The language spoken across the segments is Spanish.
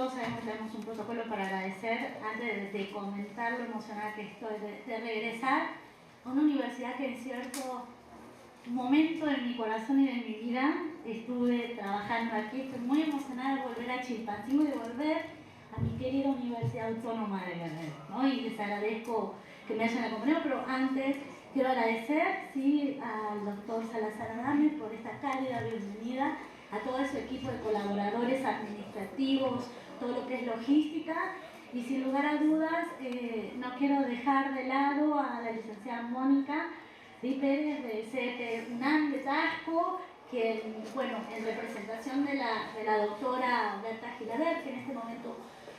todos sabemos que tenemos un protocolo para agradecer, antes de comentar lo emocionada que estoy de regresar a una universidad que en cierto momento de mi corazón y de mi vida estuve trabajando aquí. Estoy muy emocionada de volver a Chilpancingo y de volver a mi querida Universidad Autónoma de Guerrero, ¿no? Y les agradezco que me hayan acompañado, pero antes quiero agradecer, sí, al doctor Salazar Adame por esta cálida bienvenida, a todo su equipo de colaboradores administrativos, todo lo que es logística, y sin lugar a dudas no quiero dejar de lado a la licenciada Mónica Di Pérez de CEP UNAM de Tasco, que bueno, en representación de la doctora Berta Gilader, que en este momento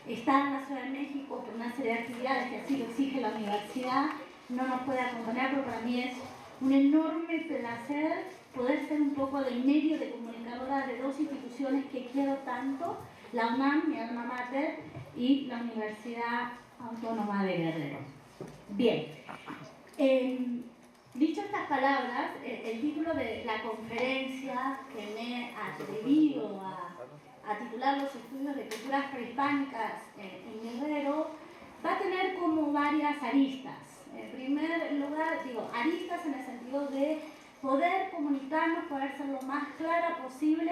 está en la Ciudad de México por una serie de actividades que así lo exige la universidad, no nos puede acompañar, pero para mí es un enorme placer poder ser un poco del medio de comunicadora de dos instituciones que quiero tanto, la UNAM, mi alma mater, y la Universidad Autónoma de Guerrero. Bien, dicho estas palabras, el título de la conferencia que me he atrevido a titular Los estudios de culturas prehispánicas en Guerrero va a tener como varias aristas. En primer lugar, digo, aristas en el sentido de poder comunicarnos, poder ser lo más clara posible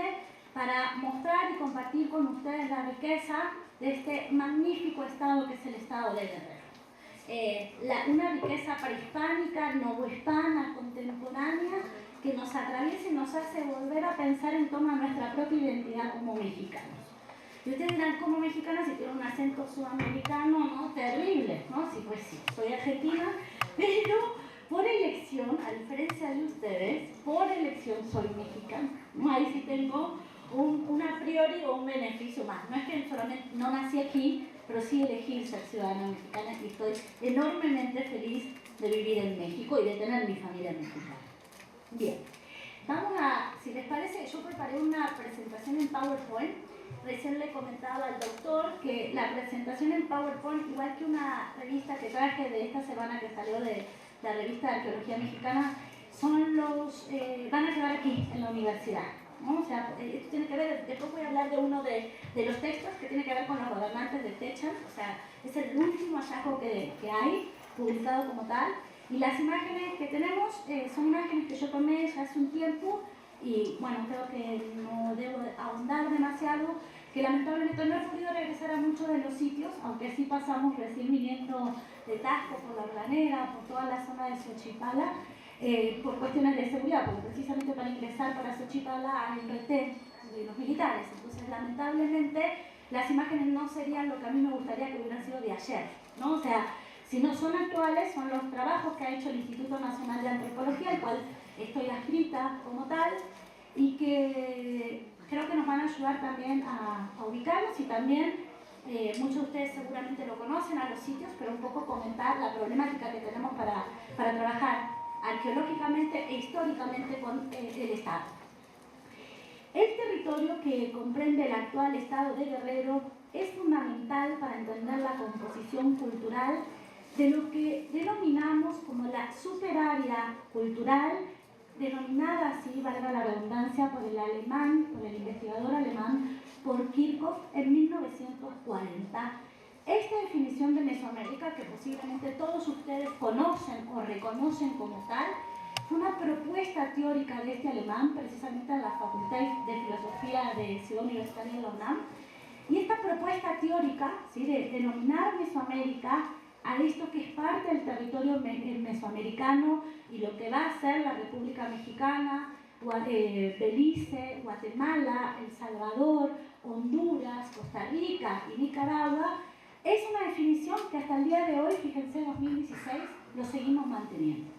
para mostrar y compartir con ustedes la riqueza de este magnífico estado que es el estado de Guerrero. Una riqueza prehispánica, novohispana, contemporánea, que nos atraviesa y nos hace volver a pensar en torno a nuestra propia identidad como mexicanos. Y ustedes dirán, como mexicana, si tiene un acento sudamericano, ¿no? Terrible, ¿no? Sí, pues sí, soy argentina, pero por elección, a diferencia de ustedes, por elección soy mexicana, ¿no? Ahí sí tengo un a priori o un beneficio más. No es que solamente no nací aquí, pero sí elegí ser ciudadana mexicana y estoy enormemente feliz de vivir en México y de tener mi familia mexicana. Bien, vamos a, si les parece, yo preparé una presentación en PowerPoint. Recién le comentaba al doctor que la presentación en PowerPoint, igual que una revista que traje de esta semana que salió de la revista de Arqueología Mexicana, son los, van a quedar aquí en la universidad, ¿no? O sea, esto tiene que ver, después voy a hablar de uno de los textos que tiene que ver con los gobernantes de Techan, o sea, es el último hallazgo que hay, publicado como tal, y las imágenes que tenemos son imágenes que yo tomé ya hace un tiempo, y bueno, creo que no debo ahondar demasiado, que lamentablemente no he podido regresar a muchos de los sitios, aunque sí pasamos recién viniendo de Tasco, por la Organera, por toda la zona de Xochipala, por cuestiones de seguridad, porque precisamente para ingresar para Xochipala hay un retén de los militares. Entonces, lamentablemente, las imágenes no serían lo que a mí me gustaría que hubieran sido de ayer, ¿no? O sea, si no son actuales, son los trabajos que ha hecho el Instituto Nacional de Antropología, al cual estoy adscrita como tal, y que creo que nos van a ayudar también a ubicarnos y también, muchos de ustedes seguramente lo conocen a los sitios, pero un poco comentar la problemática que tenemos para trabajar arqueológicamente e históricamente con el Estado. El territorio que comprende el actual Estado de Guerrero es fundamental para entender la composición cultural de lo que denominamos como la superárea cultural, denominada así, valga la redundancia, por el investigador alemán, por Kirchhoff en 1940. Esta definición de Mesoamérica, que posiblemente todos ustedes conocen o reconocen como tal, fue una propuesta teórica de este alemán, precisamente en la Facultad de Filosofía de Ciudad Universitaria de la UNAM. Y esta propuesta teórica, ¿sí?, de denominar Mesoamérica a esto que es parte del territorio mesoamericano y lo que va a ser la República Mexicana, Belice, Guatemala, El Salvador, Honduras, Costa Rica y Nicaragua, es una definición que hasta el día de hoy, fíjense, 2016, lo seguimos manteniendo,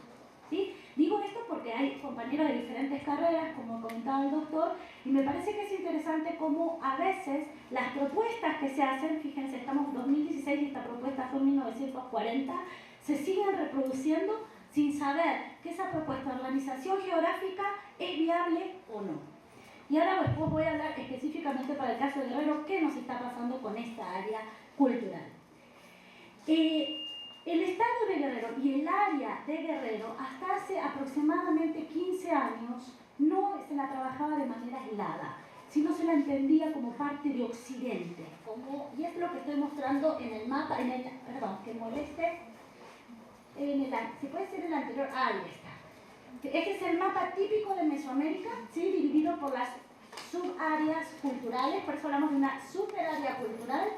¿sí? Digo esto porque hay compañeros de diferentes carreras, como comentaba el doctor, y me parece que es interesante cómo a veces las propuestas que se hacen, fíjense, estamos en 2016 y esta propuesta fue en 1940, se siguen reproduciendo sin saber que esa propuesta de organización geográfica es viable o no. Y ahora después voy a hablar específicamente para el caso de Guerrero, qué nos está pasando con esta área cultural. El estado de Guerrero y el área de Guerrero hasta hace aproximadamente 15 años no se la trabajaba de manera aislada, sino se la entendía como parte de Occidente. Y es lo que estoy mostrando en el mapa, perdón, que moleste, si puede ser el anterior, ahí está. Este es el mapa típico de Mesoamérica, ¿sí? Dividido por las subáreas culturales, por eso hablamos de una superárea cultural.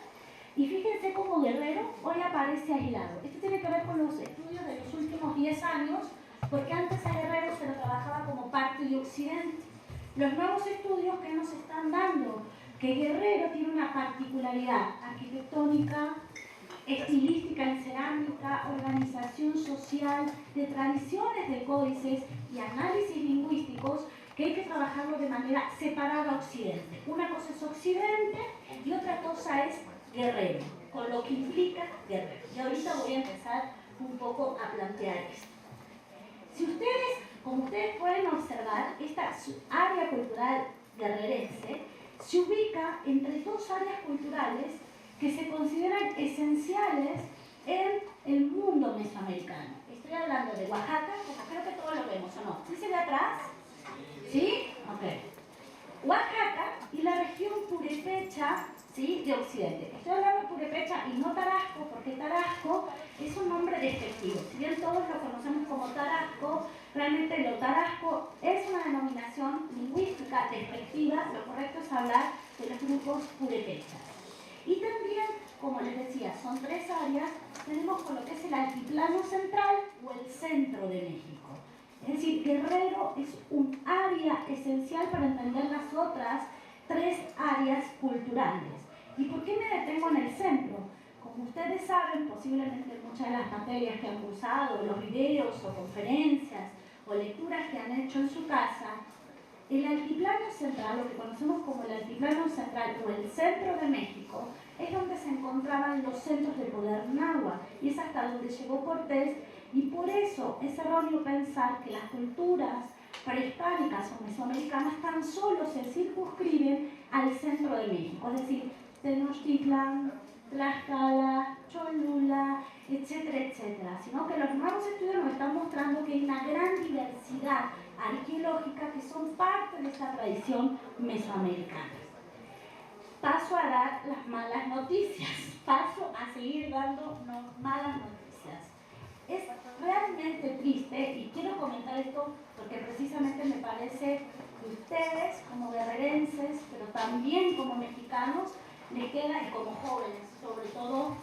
Y fíjense cómo Guerrero hoy aparece aislado. Esto tiene que ver con los estudios de los últimos 10 años, porque antes a Guerrero se lo trabajaba como parte de Occidente. Los nuevos estudios que nos están dando, que Guerrero tiene una particularidad arquitectónica, estilística en cerámica, organización social, de tradiciones de códices y análisis lingüísticos, que hay que trabajarlo de manera separada a Occidente. Una cosa es Occidente y otra cosa es Guerrero, con lo que implica Guerrero. Y ahorita voy a empezar un poco a plantear esto. Si ustedes, como ustedes pueden observar, esta área cultural guerrerense se ubica entre dos áreas culturales que se consideran esenciales en el mundo mesoamericano. Estoy hablando de Oaxaca, creo que todos lo vemos, ¿o no? ¿Sí se ve atrás? ¿Sí? Ok. Oaxaca y la región purépecha, ¿sí?, de Occidente. Estoy hablando de purépecha y no Tarasco, porque Tarasco es un nombre despectivo. Si bien todos lo conocemos como Tarasco, realmente lo Tarasco es una denominación lingüística despectiva. Lo correcto es hablar de los grupos purépechas. Y también, como les decía, son tres áreas. Tenemos con lo que es el altiplano central o el centro de México. Es decir, Guerrero es un área esencial para entender las otras tres áreas culturales. ¿Y por qué me detengo en el centro? Como ustedes saben, posiblemente muchas de las materias que han cursado, los videos o conferencias o lecturas que han hecho en su casa, el altiplano central, lo que conocemos como el altiplano central o el centro de México, es donde se encontraban los centros de poder náhuatl y es hasta donde llegó Cortés, y por eso es erróneo pensar que las culturas prehispánicas o mesoamericanas tan solo se circunscriben al centro de México, es decir, Tenochtitlan, Tlaxcala, Cholula, etcétera, etcétera, sino que los nuevos estudios nos están mostrando que hay una gran diversidad arqueológica que son parte de esta tradición mesoamericana. Paso a dar las malas noticias, paso a seguir dando malas noticias. Es realmente triste, y quiero comentar esto porque precisamente me parece que ustedes como guerrerenses, pero también como mexicanos, les queda, y como jóvenes sobre todo,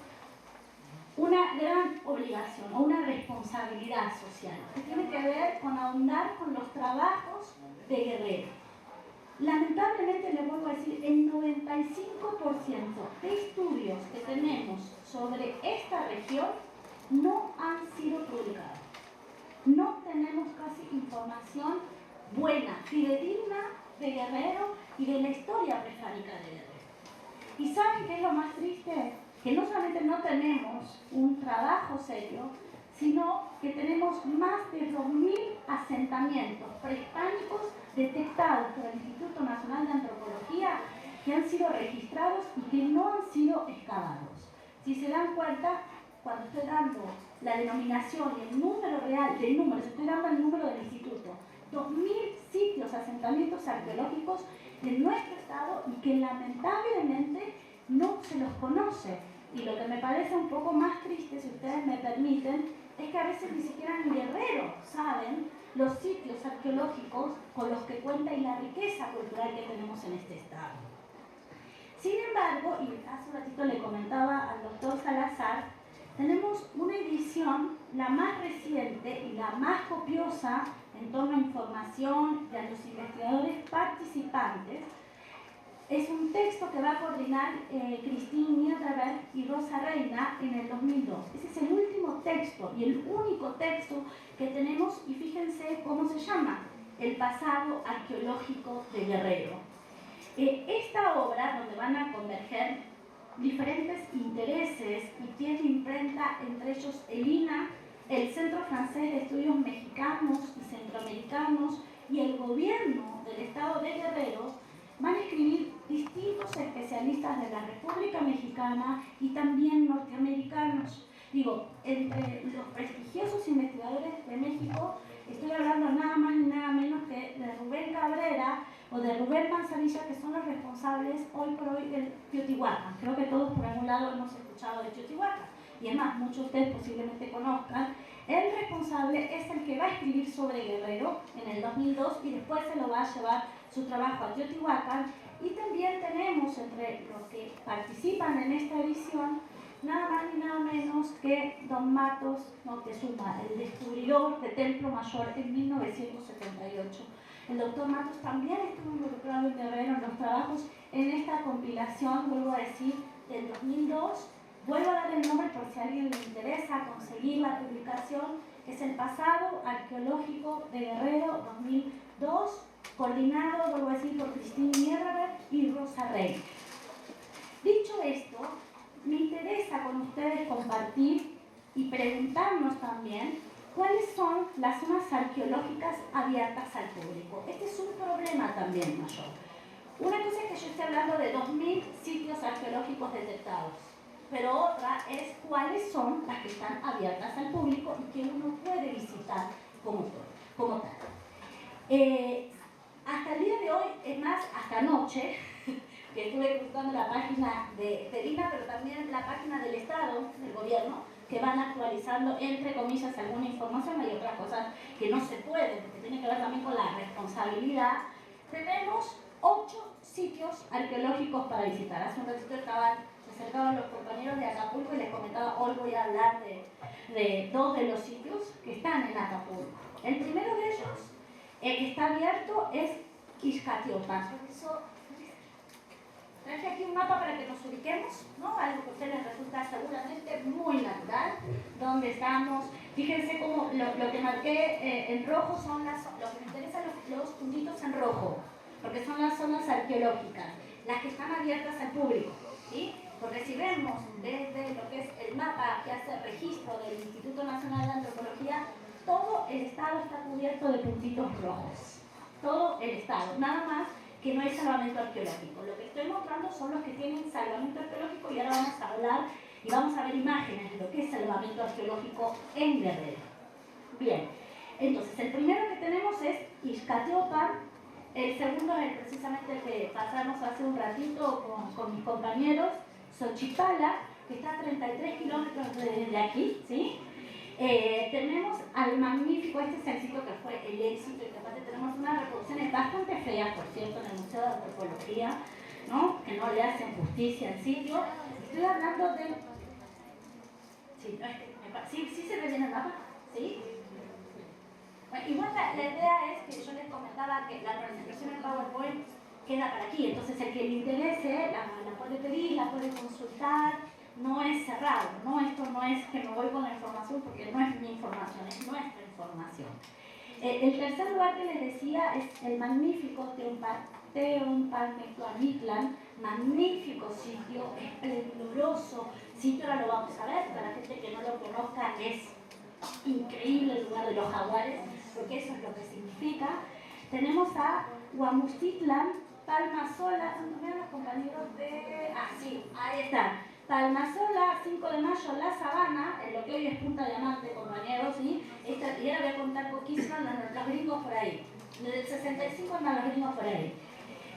una gran obligación o una responsabilidad social que tiene que ver con ahondar con los trabajos de Guerrero. Lamentablemente, les vuelvo a decir, el 95% de estudios que tenemos sobre esta región no han sido publicados. No tenemos casi información buena, fidedigna de Guerrero y de la historia prehispánica de Guerrero. ¿Y saben qué es lo más triste? Que no solamente no tenemos un trabajo serio, sino que tenemos más de 2.000 asentamientos prehispánicos detectados por el Instituto Nacional de Antropología que han sido registrados y que no han sido excavados. Si se dan cuenta, cuando estoy dando la denominación y el número real de números, estoy dando el número del instituto, 2.000 sitios, asentamientos arqueológicos en nuestro estado y que lamentablemente no se los conoce. Y lo que me parece un poco más triste, si ustedes me permiten, es que a veces ni siquiera en Guerrero saben los sitios arqueológicos con los que cuenta y la riqueza cultural que tenemos en este estado. Sin embargo, y hace un ratito le comentaba al doctor Salazar, tenemos una edición, la más reciente y la más copiosa en torno a información de los investigadores participantes. Es un texto que va a coordinar Christine Niederberg y Rosa Reina en el 2002. Ese es el último texto y el único texto que tenemos, y fíjense cómo se llama, El pasado arqueológico de Guerrero. Esta obra, donde van a converger diferentes intereses y tiene imprenta, entre ellos el INA, el Centro Francés de Estudios Mexicanos y Centroamericanos y el gobierno del estado de Guerrero, van a escribir distintos especialistas de la República Mexicana y también norteamericanos. Digo, entre los prestigiosos investigadores de México, estoy hablando nada más ni nada menos que de Rubén Cabrera, o de Rubén Manzanilla, que son los responsables hoy por hoy del Teotihuacán. Creo que todos por algún lado hemos escuchado de Teotihuacán. Y es más, muchos de ustedes posiblemente conozcan. El responsable es el que va a escribir sobre Guerrero en el 2002 y después se lo va a llevar su trabajo a Teotihuacán. Y también tenemos entre los que participan en esta edición nada más ni nada menos que don Matos Moctezuma, el descubridor de Templo Mayor en 1978. El doctor Matos también estuvo involucrado en Guerrero en los trabajos en esta compilación, vuelvo a decir, del 2002. Vuelvo a dar el nombre por si a alguien le interesa conseguir la publicación, que es El pasado arqueológico de Guerrero 2002, coordinado, vuelvo a decir, por Cristina Mierber y Rosa Rey. Dicho esto, me interesa con ustedes compartir y preguntarnos también cuáles son las zonas arqueológicas abiertas al público. Este es un problema también mayor. Una cosa es que yo estoy hablando de 2.000 sitios arqueológicos detectados, pero otra es cuáles son las que están abiertas al público y que uno puede visitar como tal. Hasta el día de hoy, es más, hasta anoche, que estuve buscando la página de INA, pero también la página del Estado, del gobierno, que van actualizando, entre comillas, alguna información. Hay otras cosas que no se pueden, porque tiene que ver también con la responsabilidad. Tenemos 8 sitios arqueológicos para visitar. Hace un ratito se acercaban los compañeros de Acapulco y les comentaba, hoy voy a hablar de 2 de los sitios que están en Acapulco. El primero de ellos, el que está abierto, es Ixcatiopan. Traje aquí un mapa para que nos ubiquemos, ¿no? Algo que a ustedes les resulta seguramente muy natural, donde estamos. Fíjense cómo lo que marqué en rojo son lo que me interesan los puntitos en rojo, porque son las zonas arqueológicas, las que están abiertas al público, ¿sí? Porque si vemos desde lo que es el mapa que hace registro del Instituto Nacional de Antropología, todo el estado está cubierto de puntitos rojos. Todo el estado, nada más que no hay salvamento arqueológico. Lo que estoy mostrando son los que tienen salvamento arqueológico y ahora vamos a hablar y vamos a ver imágenes de lo que es salvamento arqueológico en Guerrero. Bien, entonces el primero que tenemos es Ixcatiopan, el segundo es precisamente el que pasamos hace un ratito con mis compañeros, Xochipala, que está a 33 kilómetros de aquí, ¿sí? Tenemos al magnífico, este es el sitio que fue el éxito y que aparte tenemos unas reproducciones bastante feas, por cierto, en el Museo de Antropología, ¿no? Que no le hacen justicia al sitio. Estoy hablando de... ¿Sí se ve bien el mapa? ¿Sí? Bueno, igual la idea es que yo les comentaba que la presentación en PowerPoint queda para aquí, entonces el que le interese la puede pedir, la puede consultar. No es cerrado, ¿no? Esto no es que me voy con la información porque no es mi información, es nuestra información. El tercer lugar que les decía es el magnífico Teopanectlan, magnífico sitio, esplendoroso sitio, ahora lo vamos a ver, para la gente que no lo conozca es increíble el lugar de los jaguares, porque eso es lo que significa. Tenemos a Huamustitlan, Palmasola, vean los compañeros de... Ah, sí, ahí están. Palmasola, 5 de mayo, La Sabana, en lo que hoy es Punta Diamante, compañeros, ¿sí? Y ahora voy a contar poquísimo los gringos por ahí. Desde el 65 andan los gringos por ahí.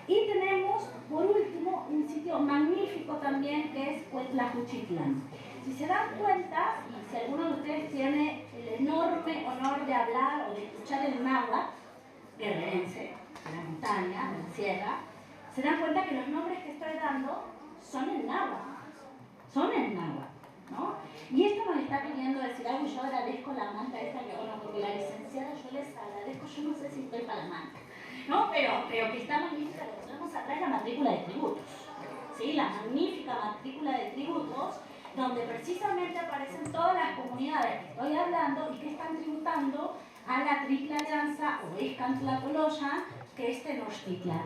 Y tenemos, por último, un sitio magnífico también, que es Cuetlajuchitlan. Si se dan cuenta, y si alguno de ustedes tiene el enorme honor de hablar o de escuchar el náhuatl guerrerense, de la montaña, de la sierra, se dan cuenta que los nombres que estoy dando son en náhuatl. Son en náhuatl, ¿no? Y esto nos está pidiendo decir algo, y yo agradezco la manta esta, que bueno, porque la licenciada yo les agradezco, yo no sé si estoy para la manta, ¿no? Pero que está magnífica, lo que tenemos atrás la matrícula de tributos, ¿sí? La magnífica matrícula de tributos, donde precisamente aparecen todas las comunidades que estoy hablando y que están tributando a la Triple Alianza o Escantla-Coloya, que es Tenochtitlan.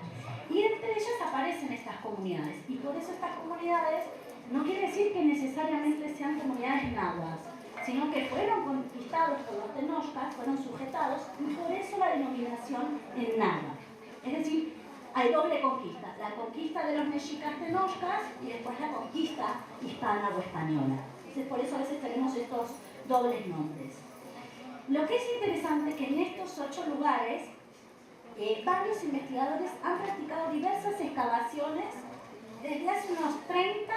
Y entre ellas aparecen estas comunidades, y por eso estas comunidades no quiere decir que necesariamente sean comunidades náhuatl, sino que fueron conquistados por los tenochcas, fueron sujetados, y por eso la denominación en náhuatl. Es decir, hay doble conquista, la conquista de los mexicas tenochcas y después la conquista hispana o española. Entonces, por eso a veces tenemos estos dobles nombres. Lo que es interesante es que en estos 8 lugares varios investigadores han practicado diversas excavaciones desde hace unos 30,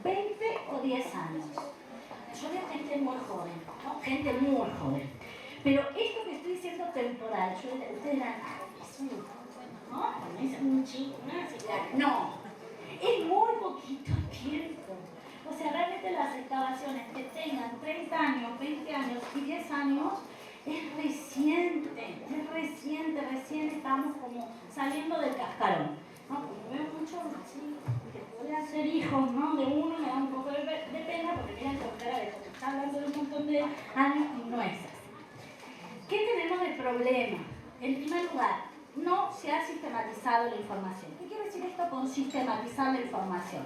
20 o 10 años. Yo veo gente muy joven, ¿no? Gente muy joven. Pero esto que estoy diciendo temporal, ustedes dirán, es un, ¿no? Cuando dicen un chico, no, es muy poquito tiempo. O sea, realmente las excavaciones que tengan 30 años, 20 años y 10 años, es recién estamos como saliendo del cascarón, ¿no? Porque veo muchos chicos que podrían ser hijos, ¿no? De uno, me da un poco de pena porque miran con cara de que está hablando de un montón de años y no es así. ¿Qué tenemos de problema? En primer lugar, no se ha sistematizado la información. ¿Qué quiere decir esto con sistematizar la información?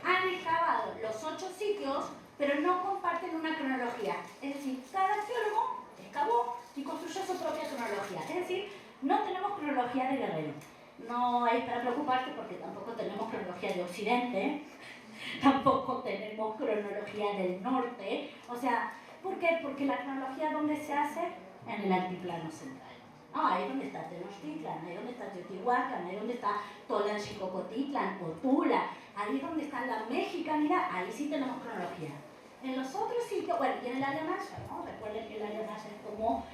Han excavado los 8 sitios, pero no comparten una cronología. Es decir, cada arqueólogo excavó y construyó su propia cronología. Es decir, no tenemos cronología de Guerrero. No es para preocuparse porque tampoco tenemos cronología de Occidente, tampoco tenemos cronología del norte. O sea, ¿por qué? Porque la cronología, ¿dónde se hace? En el altiplano central. Ahí es donde está Tenochtitlan, ahí es donde está Teotihuacán, ahí es donde está Tolanxicocotitlán o Tula, ahí es donde está la mexicanidad, ahí sí tenemos cronología. En los otros sitios, bueno, y en el área maya, ¿no? Recuerden que el área maya es como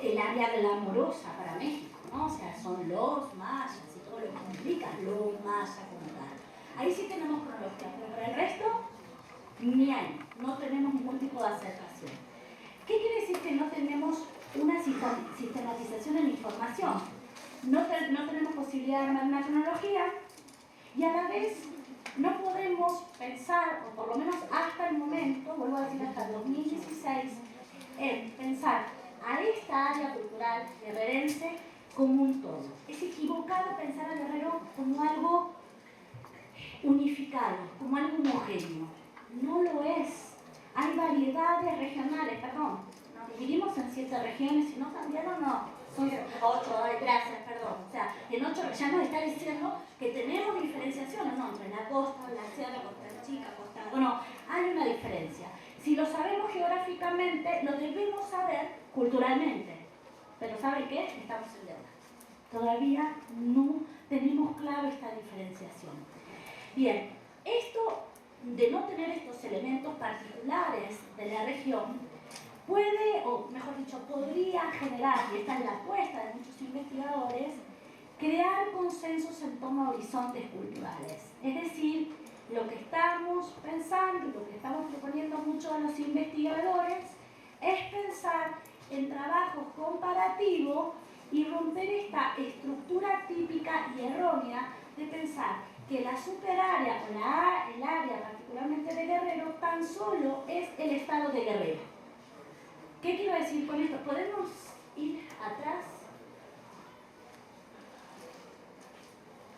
el área glamorosa para México, ¿no? O sea, son los mayas y todo lo que implica los mayas como tal. Ahí sí tenemos cronología, pero para el resto, ni hay, no tenemos ningún tipo de acercación. ¿Qué quiere decir que no tenemos una sistematización en la información? No tenemos posibilidad de armar una cronología y a la vez no podemos pensar, o por lo menos hasta el momento, vuelvo a decir hasta el 2016, en pensar a esta área cultural guerrerense como un todo. Es equivocado pensar a Guerrero como algo unificado, como algo homogéneo. No lo es. Hay variedades regionales, perdón. Nos dividimos en 7 regiones, si no cambiaron, no. Son 8, gracias, perdón. O sea, en 8 ya nos está diciendo que tenemos diferenciaciones, ¿no? Entre la costa, la sierra, Costa Chica, Costa... Bueno, hay una diferencia. Si lo sabemos geográficamente, lo debemos saber culturalmente. Pero ¿saben qué? Estamos en deuda. Todavía no tenemos claro esta diferenciación. Bien, esto de no tener estos elementos particulares de la región puede, o mejor dicho, podría generar, y esta es la apuesta de muchos investigadores, crear consensos en torno a horizontes culturales. Es decir, lo que estamos pensando y lo que estamos proponiendo muchos a los investigadores es pensar en trabajos comparativos y romper esta estructura típica y errónea de pensar que la superárea o el área particularmente de Guerrero tan solo es el estado de Guerrero. ¿Qué quiero decir con esto? ¿Podemos ir atrás?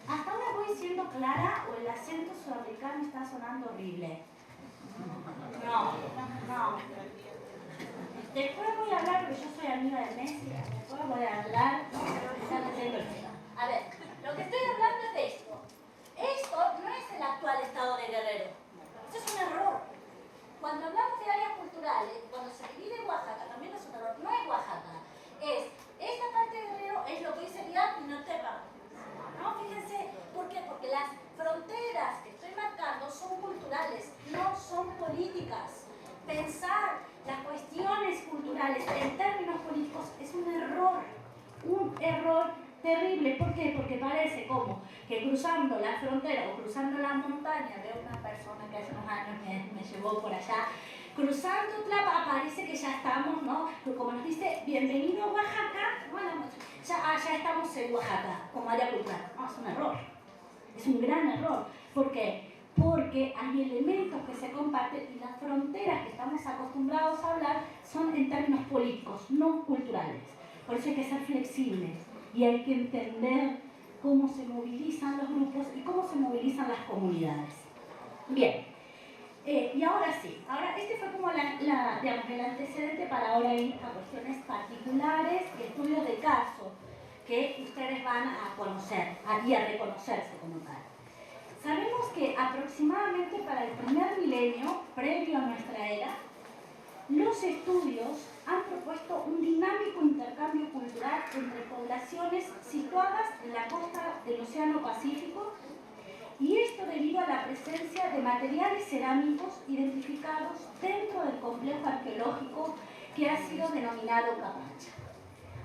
¿Hasta ahora voy siendo clara o el acento sudamericano está sonando horrible? No. Después voy a hablar, porque yo soy amiga de Messi, después voy a hablar. A ver, lo que estoy hablando es de esto. Esto no es el actual estado de Guerrero. Eso es un error. Cuando hablamos de áreas culturales, cuando se divide Oaxaca, también es un error. No es Oaxaca. Es esta parte de Guerrero es lo que hoy sería Pinotepa. ¿No? Fíjense, ¿por qué? Porque las fronteras que estoy marcando son culturales, no son políticas. Pensar las cuestiones culturales en términos políticos es un error terrible. ¿Por qué? Porque parece como que cruzando la frontera o cruzando la montaña, veo una persona que hace unos años me llevó por allá, cruzando Tlapa parece que ya estamos, ¿no? Como nos dice, bienvenido a Oaxaca, bueno, ya estamos en Oaxaca como área cultural. No, es un error, es un gran error. ¿Por qué? Porque hay elementos que se comparten y las fronteras que estamos acostumbrados a hablar son en términos políticos, no culturales. Por eso hay que ser flexibles y hay que entender cómo se movilizan los grupos y cómo se movilizan las comunidades. Bien, y ahora sí, este fue como digamos, el antecedente para ahora ir a cuestiones particulares y estudios de caso que ustedes van a conocer y a reconocerse como tal. Sabemos que aproximadamente para el primer milenio, previo a nuestra era, los Estos estudios han propuesto un dinámico intercambio cultural entre poblaciones situadas en la costa del Océano Pacífico, y esto debido a la presencia de materiales cerámicos identificados dentro del complejo arqueológico que ha sido denominado Capacha.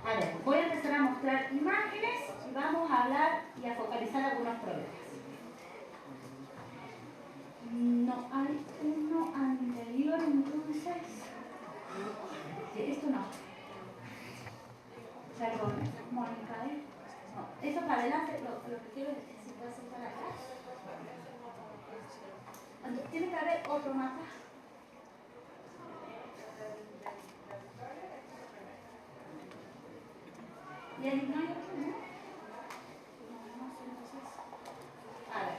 A ver, voy a empezar a mostrar imágenes y vamos a hablar y a focalizar algunos problemas. No hay uno anterior, entonces. Sí, esto no. Perdón, Mónica, ¿eh? No, eso para adelante, lo que quiero es si puede ser para acá. Tiene que haber otro mapa. ¿Y el no hay otro, no? No sé, entonces. A ver.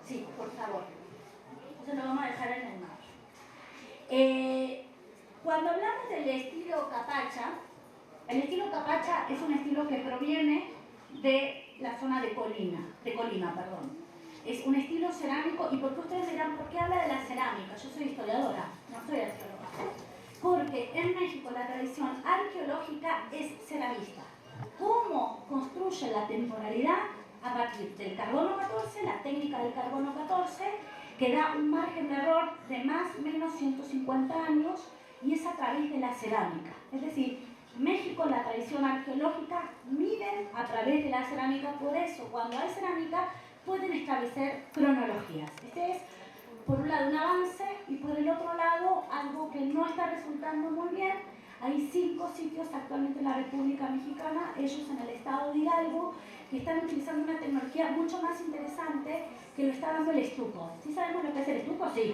Sí, por favor. Eso lo vamos a dejar en el mapa. Cuando hablamos del estilo Capacha, el estilo Capacha es un estilo que proviene de la zona de Colima, Es un estilo cerámico, y porque ustedes dirán, ¿por qué habla de la cerámica? Yo soy historiadora, no soy arqueóloga. Porque en México la tradición arqueológica es ceramista. ¿Cómo construye la temporalidad? A partir del carbono 14, la técnica del carbono 14, que da un margen de error de más o menos 150 años, y es a través de la cerámica. Es decir, México, la tradición arqueológica, miden a través de la cerámica. Por eso, cuando hay cerámica, pueden establecer cronologías. Este es, por un lado, un avance, y por el otro lado, algo que no está resultando muy bien. Hay 5 sitios actualmente en la República Mexicana, ellos en el estado de Hidalgo, que están utilizando una tecnología mucho más interesante que lo está dando el estuco. ¿Sí sabemos lo que es el estuco? Sí.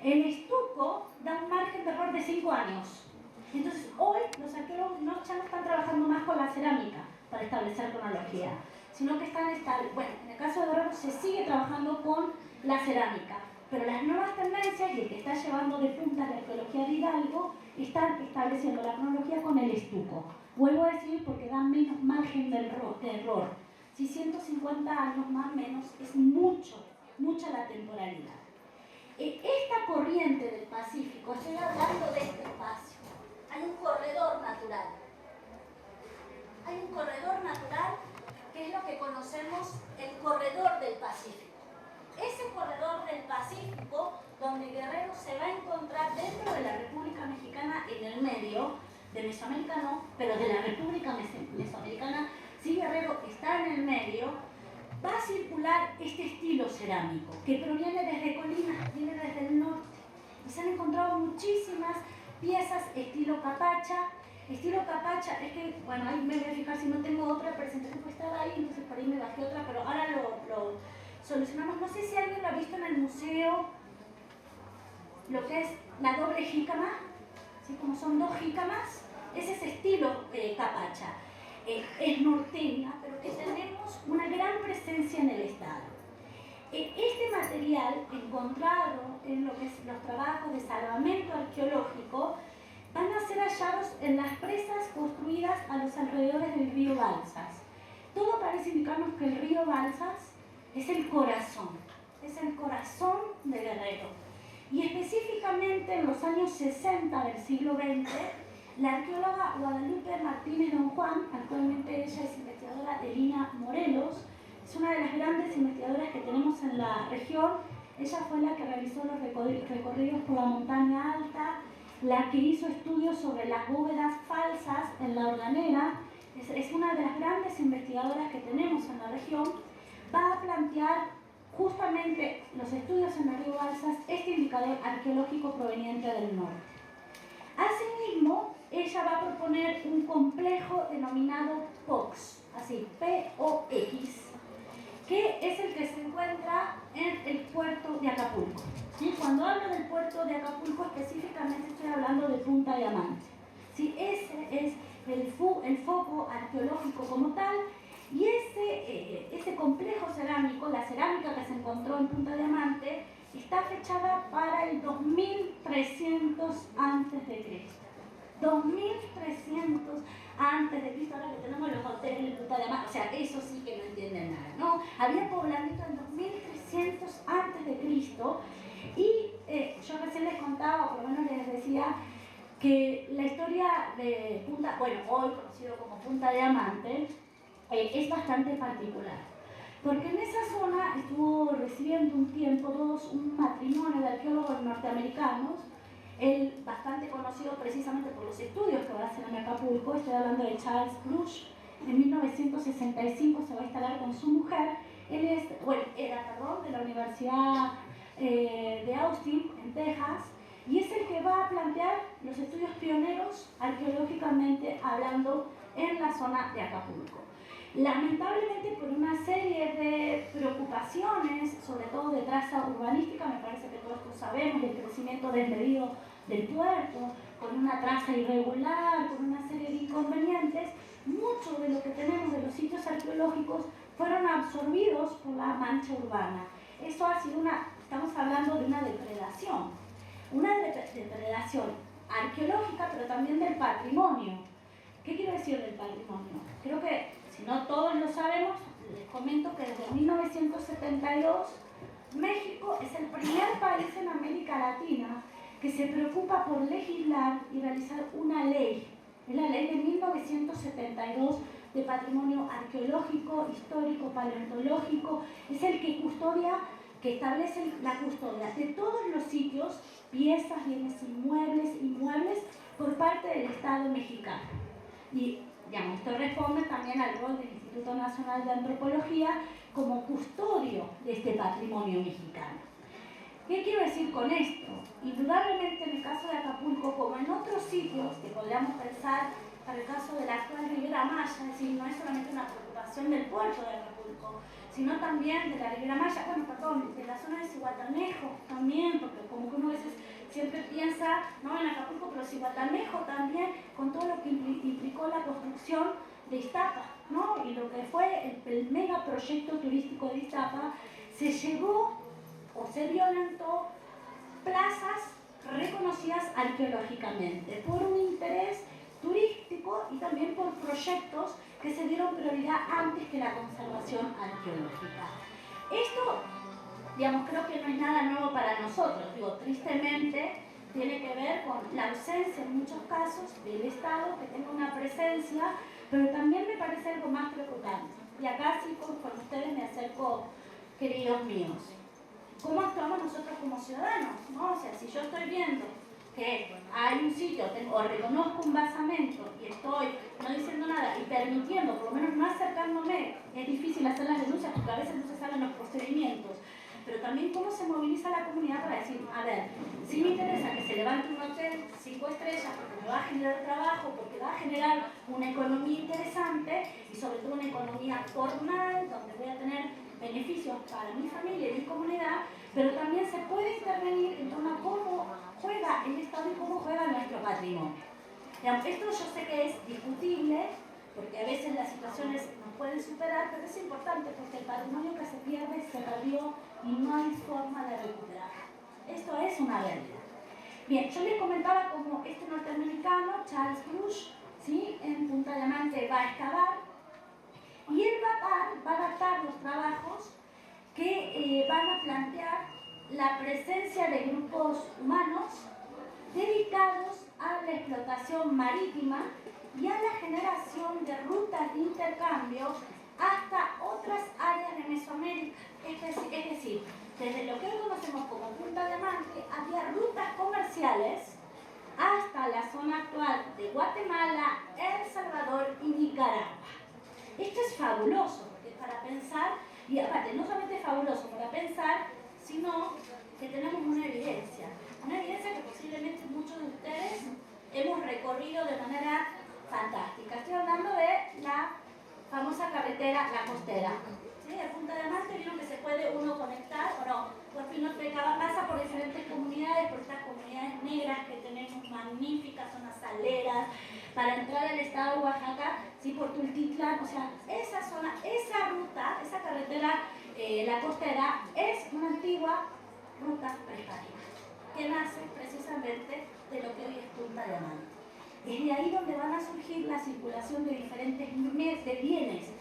El estuco da un margen de error de 5 años. Entonces, hoy los arqueólogos ya no están trabajando más con la cerámica para establecer cronología, sino que están, bueno, en el caso de Guerrero se sigue trabajando con la cerámica, pero las nuevas tendencias, y el que está llevando de punta la arqueología de Hidalgo, están estableciendo la cronología con el estuco. Vuelvo a decir, porque da menos margen de error. Si 150 años más o menos es mucha la temporalidad. Esta corriente del Pacífico, estoy hablando de este espacio, hay un corredor natural. Hay un corredor natural que es lo que conocemos el corredor del Pacífico. Ese corredor del Pacífico, donde Guerrero se va a encontrar dentro de la República Mexicana, en el medio, de Mesoamérica no, pero de la República Mesoamericana, sí, Guerrero está en el medio, va a circular este estilo cerámico, que proviene desde Colima, viene desde el norte, y se han encontrado muchísimas piezas estilo Capacha. Estilo Capacha, es que, bueno, ahí me voy a fijar si no tengo otra presentación, pues estaba ahí, entonces por ahí me bajé otra, pero ahora lo solucionamos. No sé si alguien lo ha visto en el museo, lo que es la doble jícama, ¿sí? Como son 2 jícamas, ese es estilo Capacha. Es norteña, pero que tenemos una gran presencia en el estado. Este material encontrado en lo que es los trabajos de salvamento arqueológico van a ser hallados en las presas construidas a los alrededores del río Balsas. Todo parece indicarnos que el río Balsas es el corazón de Guerrero. Y específicamente en los años 60 del siglo XX, la arqueóloga Guadalupe Martínez Don Juan, actualmente ella es investigadora de Lina Morelos, es una de las grandes investigadoras que tenemos en la región. Ella fue la que realizó los recorridos por la montaña alta, la que hizo estudios sobre las bóvedas falsas en la Organera. Es una de las grandes investigadoras que tenemos en la región. Va a plantear justamente los estudios en el río Balsas, este indicador arqueológico proveniente del norte. Asimismo, ella va a proponer un complejo denominado POX, así, P-O-X, que es el que se encuentra en el puerto de Acapulco. ¿Sí? Cuando hablo del puerto de Acapulco, específicamente estoy hablando de Punta Diamante. ¿Sí? Ese es el foco arqueológico como tal, y ese complejo cerámico, la cerámica que se encontró en Punta Diamante, está fechada para el 2300 a.C. 2300 antes de Cristo, ahora que tenemos los hoteles de Punta Diamante, o sea, eso sí que no entienden nada, ¿no? Había poblamiento en 2300 antes de Cristo, y yo contaba, o por lo menos les decía, que la historia de Punta, bueno, hoy conocido como Punta Diamante, es bastante particular. Porque en esa zona estuvo recibiendo un tiempo un matrimonio de arqueólogos norteamericanos, él bastante conocido precisamente por los estudios que va a hacer en Acapulco. Estoy hablando de Charles Crush. En 1965 se va a instalar con su mujer. Él era de la Universidad de Austin, en Texas, y es el que va a plantear los estudios pioneros arqueológicamente hablando en la zona de Acapulco. Lamentablemente, por una serie de preocupaciones, sobre todo de traza urbanística, me parece que todos esto sabemos, el crecimiento desmedido del puerto, con una traza irregular, con una serie de inconvenientes, mucho de lo que tenemos de los sitios arqueológicos fueron absorbidos por la mancha urbana. Eso ha sido estamos hablando de una depredación arqueológica, pero también del patrimonio. ¿Qué quiero decir del patrimonio? Creo que, si no todos lo sabemos, les comento que desde 1972 México es el primer país en América Latina que se preocupa por legislar y realizar una ley. Es la ley de 1972 de patrimonio arqueológico, histórico, paleontológico. Es el que establece la custodia de todos los sitios, piezas, bienes inmuebles por parte del Estado mexicano. Y esto responde también al rol del Instituto Nacional de Antropología como custodio de este patrimonio mexicano. ¿Qué quiero decir con esto? Indudablemente en el caso de Acapulco, como en otros sitios que podríamos pensar para el caso de la actual Riviera Maya, es decir, no es solamente una preocupación del puerto de Acapulco, sino también de la Riviera Maya, de la zona de Zihuatanejo también, porque como que uno a veces siempre piensa, no en Acapulco, pero Zihuatanejo también, con todo lo que implicó la construcción de Iztapa, ¿no? Y lo que fue el mega proyecto turístico de Iztapa, se llevó o se violentó plazas reconocidas arqueológicamente por un interés turístico y también por proyectos que se dieron prioridad antes que la conservación arqueológica. Esto, creo que no es nada nuevo para nosotros. Tristemente tiene que ver con la ausencia en muchos casos del Estado que tenga una presencia, pero también me parece algo más preocupante. Y acá sí, con ustedes me acerco, queridos míos. ¿Cómo actuamos nosotros como ciudadanos? ¿No? O sea, si yo estoy viendo que hay un sitio o reconozco un basamento y estoy no diciendo nada y permitiendo, por lo menos no acercándome, es difícil hacer las denuncias porque a veces no se saben los procedimientos, pero también cómo se moviliza la comunidad para decir, a ver, sí me interesa que se levante un hotel 5 estrellas porque me va a generar trabajo, porque va a generar una economía interesante y sobre todo una economía formal donde voy a tener beneficios para mi familia y mi comunidad, pero también se puede intervenir en torno a cómo juega el Estado y cómo juega nuestro patrimonio. Esto yo sé que es discutible, porque a veces las situaciones nos pueden superar, pero es importante porque el patrimonio que se pierde se perdió y no hay forma de recuperar. Esto es una realidad. Bien, yo les comentaba cómo este norteamericano, Charles Crush, ¿sí?, en Punta Diamante va a excavar y él va a adaptar los trabajos que van a plantear la presencia de grupos humanos dedicados a la explotación marítima y a la generación de rutas de intercambio hasta otras áreas de Mesoamérica. Es decir, desde lo que hoy conocemos como Punta Diamante, había rutas comerciales hasta la zona actual de Guatemala, El Salvador y Nicaragua. Esto es fabuloso, porque es para pensar, y aparte no solamente es fabuloso para pensar, sino que tenemos una evidencia que posiblemente muchos de ustedes hemos recorrido de manera fantástica. Estoy hablando de la famosa carretera La Costera. ¿Sí? De Punta Diamante vieron que se puede uno conectar, o no, por fin pasa por diferentes comunidades, por estas comunidades negras que tenemos magníficas, zonas saleras, para entrar al estado de Oaxaca, ¿sí?, por Tultitlán. O sea, esa zona, esa ruta, esa carretera, La Costera, es una antigua ruta prehispánica que nace precisamente de lo que hoy es Punta Diamante. Es de ahí donde van a surgir la circulación de diferentes bienes,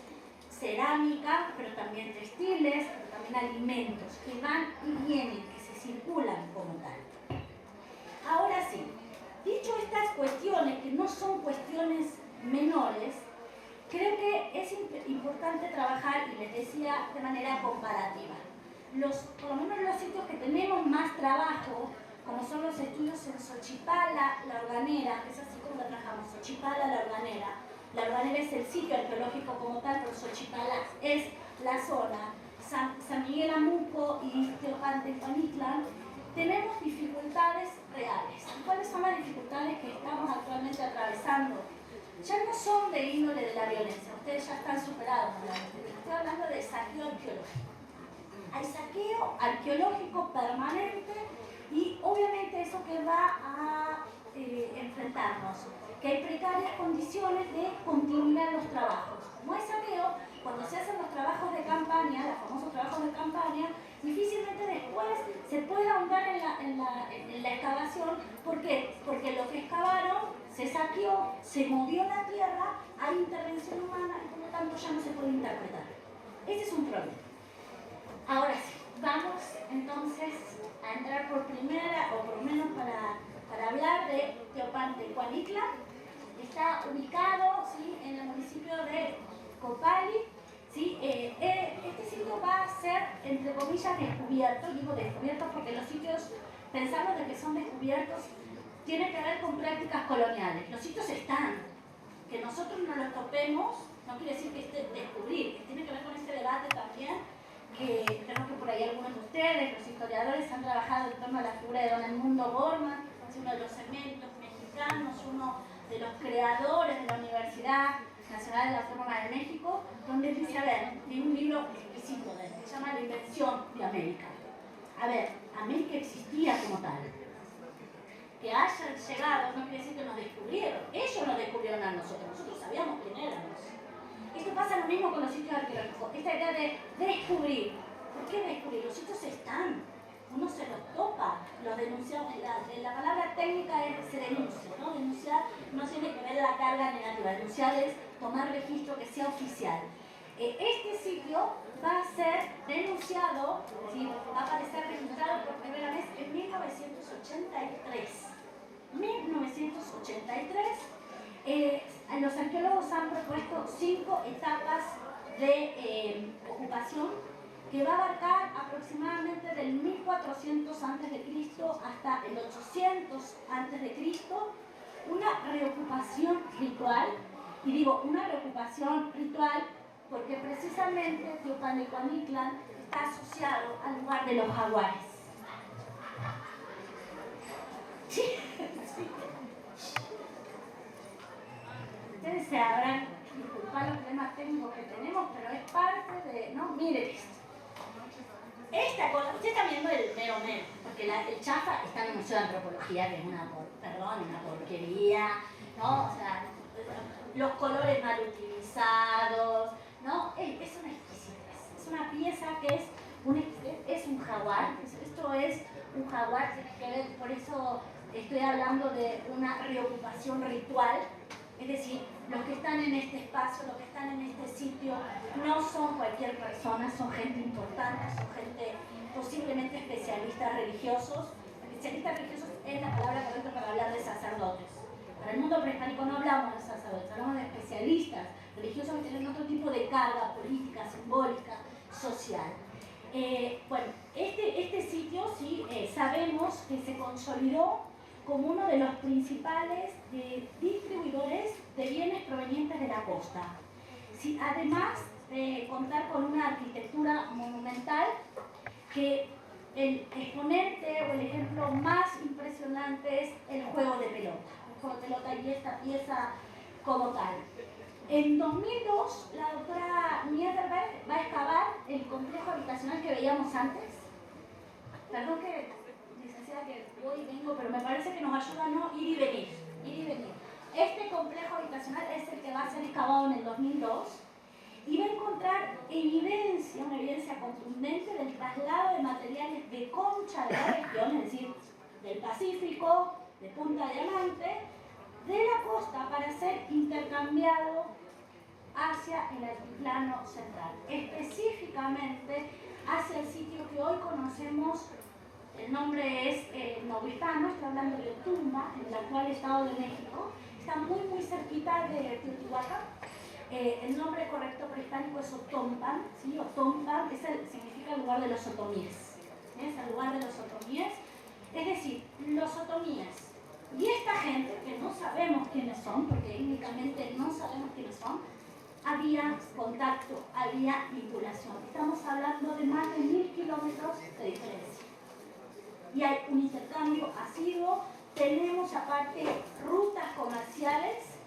cerámica, pero también textiles, pero también alimentos que van y vienen, que se circulan como tal. son cuestiones menores, creo que es importante trabajar, y les decía, de manera comparativa. Por lo menos los sitios que tenemos más trabajo, como son los estudios en Xochipala, La Organera, que es así como lo trabajamos, Xochipala, La Organera. La Organera es el sitio arqueológico como tal, pero Xochipala es la zona. San Miguel Amuco y Teopantecuanitlán, tenemos dificultades reales. ¿Cuáles son las dificultades que estamos actualmente atravesando? Ya no son de índole de la violencia, ustedes ya están superados con la violencia. Estoy hablando de saqueo arqueológico. Hay saqueo arqueológico permanente y obviamente eso que va a enfrentarnos, que hay precarias condiciones de continuidad en los trabajos. Como hay saqueo, cuando se hacen los trabajos de campaña, los famosos trabajos de campaña, difícilmente después se puede ahondar en la excavación. ¿Por qué? Porque lo que excavaron se saqueó, se movió la tierra, hay intervención humana y por lo tanto ya no se puede interpretar. Ese es un problema. Ahora sí, vamos entonces a entrar por primera, o por lo menos para hablar de Teopantecuanitlán. Está ubicado, ¿sí?, en el municipio de Copali. ¿Sí? Este sitio va a ser, entre comillas, descubierto. Digo descubierto porque los sitios, pensamos de que son descubiertos, tiene que ver con prácticas coloniales. Los sitios están. Que nosotros no los topemos no quiere decir que esté descubrir, que tiene que ver con este debate también, que creo que por ahí algunos de ustedes, los historiadores, han trabajado en torno a la figura de don Edmundo Gorman, es uno de los cementos mexicanos, uno de los creadores de la Universidad Nacional de la Autónoma de México, donde dice, a ver, tiene un libro exquisito de él, que se llama La Invención de América. A ver, América existía como tal. Que hayan llegado no quiere decir que nos descubrieron, ellos nos descubrieron a nosotros sabíamos quién éramos. Esto pasa lo mismo con los sitios arqueológicos, esta idea de descubrir. ¿Por qué descubrir? Los sitios están, uno se los topa, los denunciamos. La palabra técnica es se denuncia, ¿no? Denunciar no tiene que ver la carga negativa, denunciar es tomar registro que sea oficial. Este sitio va a ser denunciado, es decir, va a aparecer registrado por primera vez en 1983. 1983. Los arqueólogos han propuesto 5 etapas de ocupación que va a abarcar aproximadamente del 1400 a.C. hasta el 800 a.C. una reocupación ritual, y digo una reocupación ritual porque precisamente Teopantecuanitlán está asociado al lugar de los jaguares. Sí. Ustedes se habrán disculpado los problemas técnicos que tenemos, pero es parte de, ¿no? Miren esto. Esta cosa, ustedes están viendo el mero, porque el chafa está en el Museo de Antropología, que es una porquería, ¿no? O sea, los colores mal utilizados, ¿no? Es una exquisitez. Es una pieza que es un jaguar. Esto es un jaguar, tiene que ver, por eso estoy hablando de una reocupación ritual. Es decir, los que están en este espacio, los que están en este sitio, no son cualquier persona, son gente importante, son gente posiblemente especialistas religiosos. Especialistas religiosos es la palabra correcta para hablar de sacerdotes. Para el mundo prehispánico no hablamos de sacerdotes, hablamos de especialistas religiosos que tienen otro tipo de carga política, simbólica, social. Bueno, este sitio sí sabemos que se consolidó como uno de los principales distribuidores de bienes provenientes de la costa. Sí, además de contar con una arquitectura monumental, que el exponente o el ejemplo más impresionante es el juego de pelota. El juego de pelota y esta pieza como tal. En 2002, la doctora Niederberg va a excavar el complejo habitacional que veíamos antes. Perdón que voy y vengo, pero me parece que nos ayuda a no ir y venir. Este complejo habitacional es el que va a ser excavado en el 2002 y va a encontrar evidencia, una evidencia contundente del traslado de materiales de concha de la región, es decir, del Pacífico, de Punta Diamante, de la costa para ser intercambiado hacia el altiplano central, específicamente hacia el sitio que hoy conocemos. El nombre es Novohispano, estoy hablando de Tumba, en el actual Estado de México. está muy cerquita de Teotihuacán. El nombre correcto prehispánico es Otompan, ¿sí? Otompan significa el lugar de los otomíes. Es el lugar de los otomíes. Es decir, los otomíes y esta gente, que no sabemos quiénes son, porque étnicamente no sabemos quiénes son, había contacto, había vinculación. Estamos hablando de más de 1000 kilómetros de diferencia. Y hay un intercambio asiduo, tenemos aparte rutas comerciales,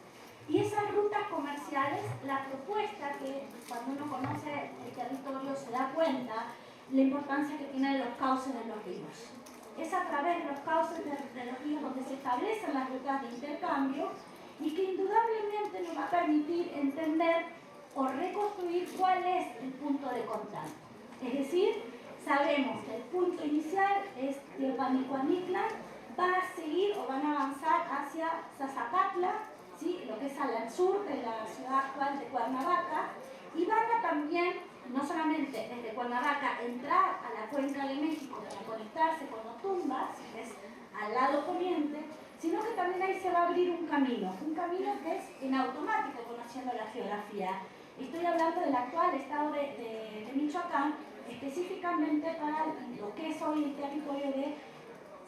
y esas rutas comerciales, la propuesta que cuando uno conoce el territorio se da cuenta la importancia que tienen los cauces de los ríos. Es a través de los cauces de los ríos donde se establecen las rutas de intercambio y que indudablemente nos va a permitir entender o reconstruir cuál es el punto de contacto. Es decir, sabemos que el punto inicial es Teopanicuanitlan, va a seguir o van a avanzar hacia Zazacatla, ¿sí? Lo que es al sur de la ciudad actual de Cuernavaca, y van a también, no solamente desde Cuernavaca, entrar a la cuenca de México para conectarse con Otumbas, que es al lado poniente, sino que también ahí se va a abrir un camino que es en automático, conociendo la geografía. Estoy hablando del actual estado de Michoacán, específicamente para lo que es hoy el territorio de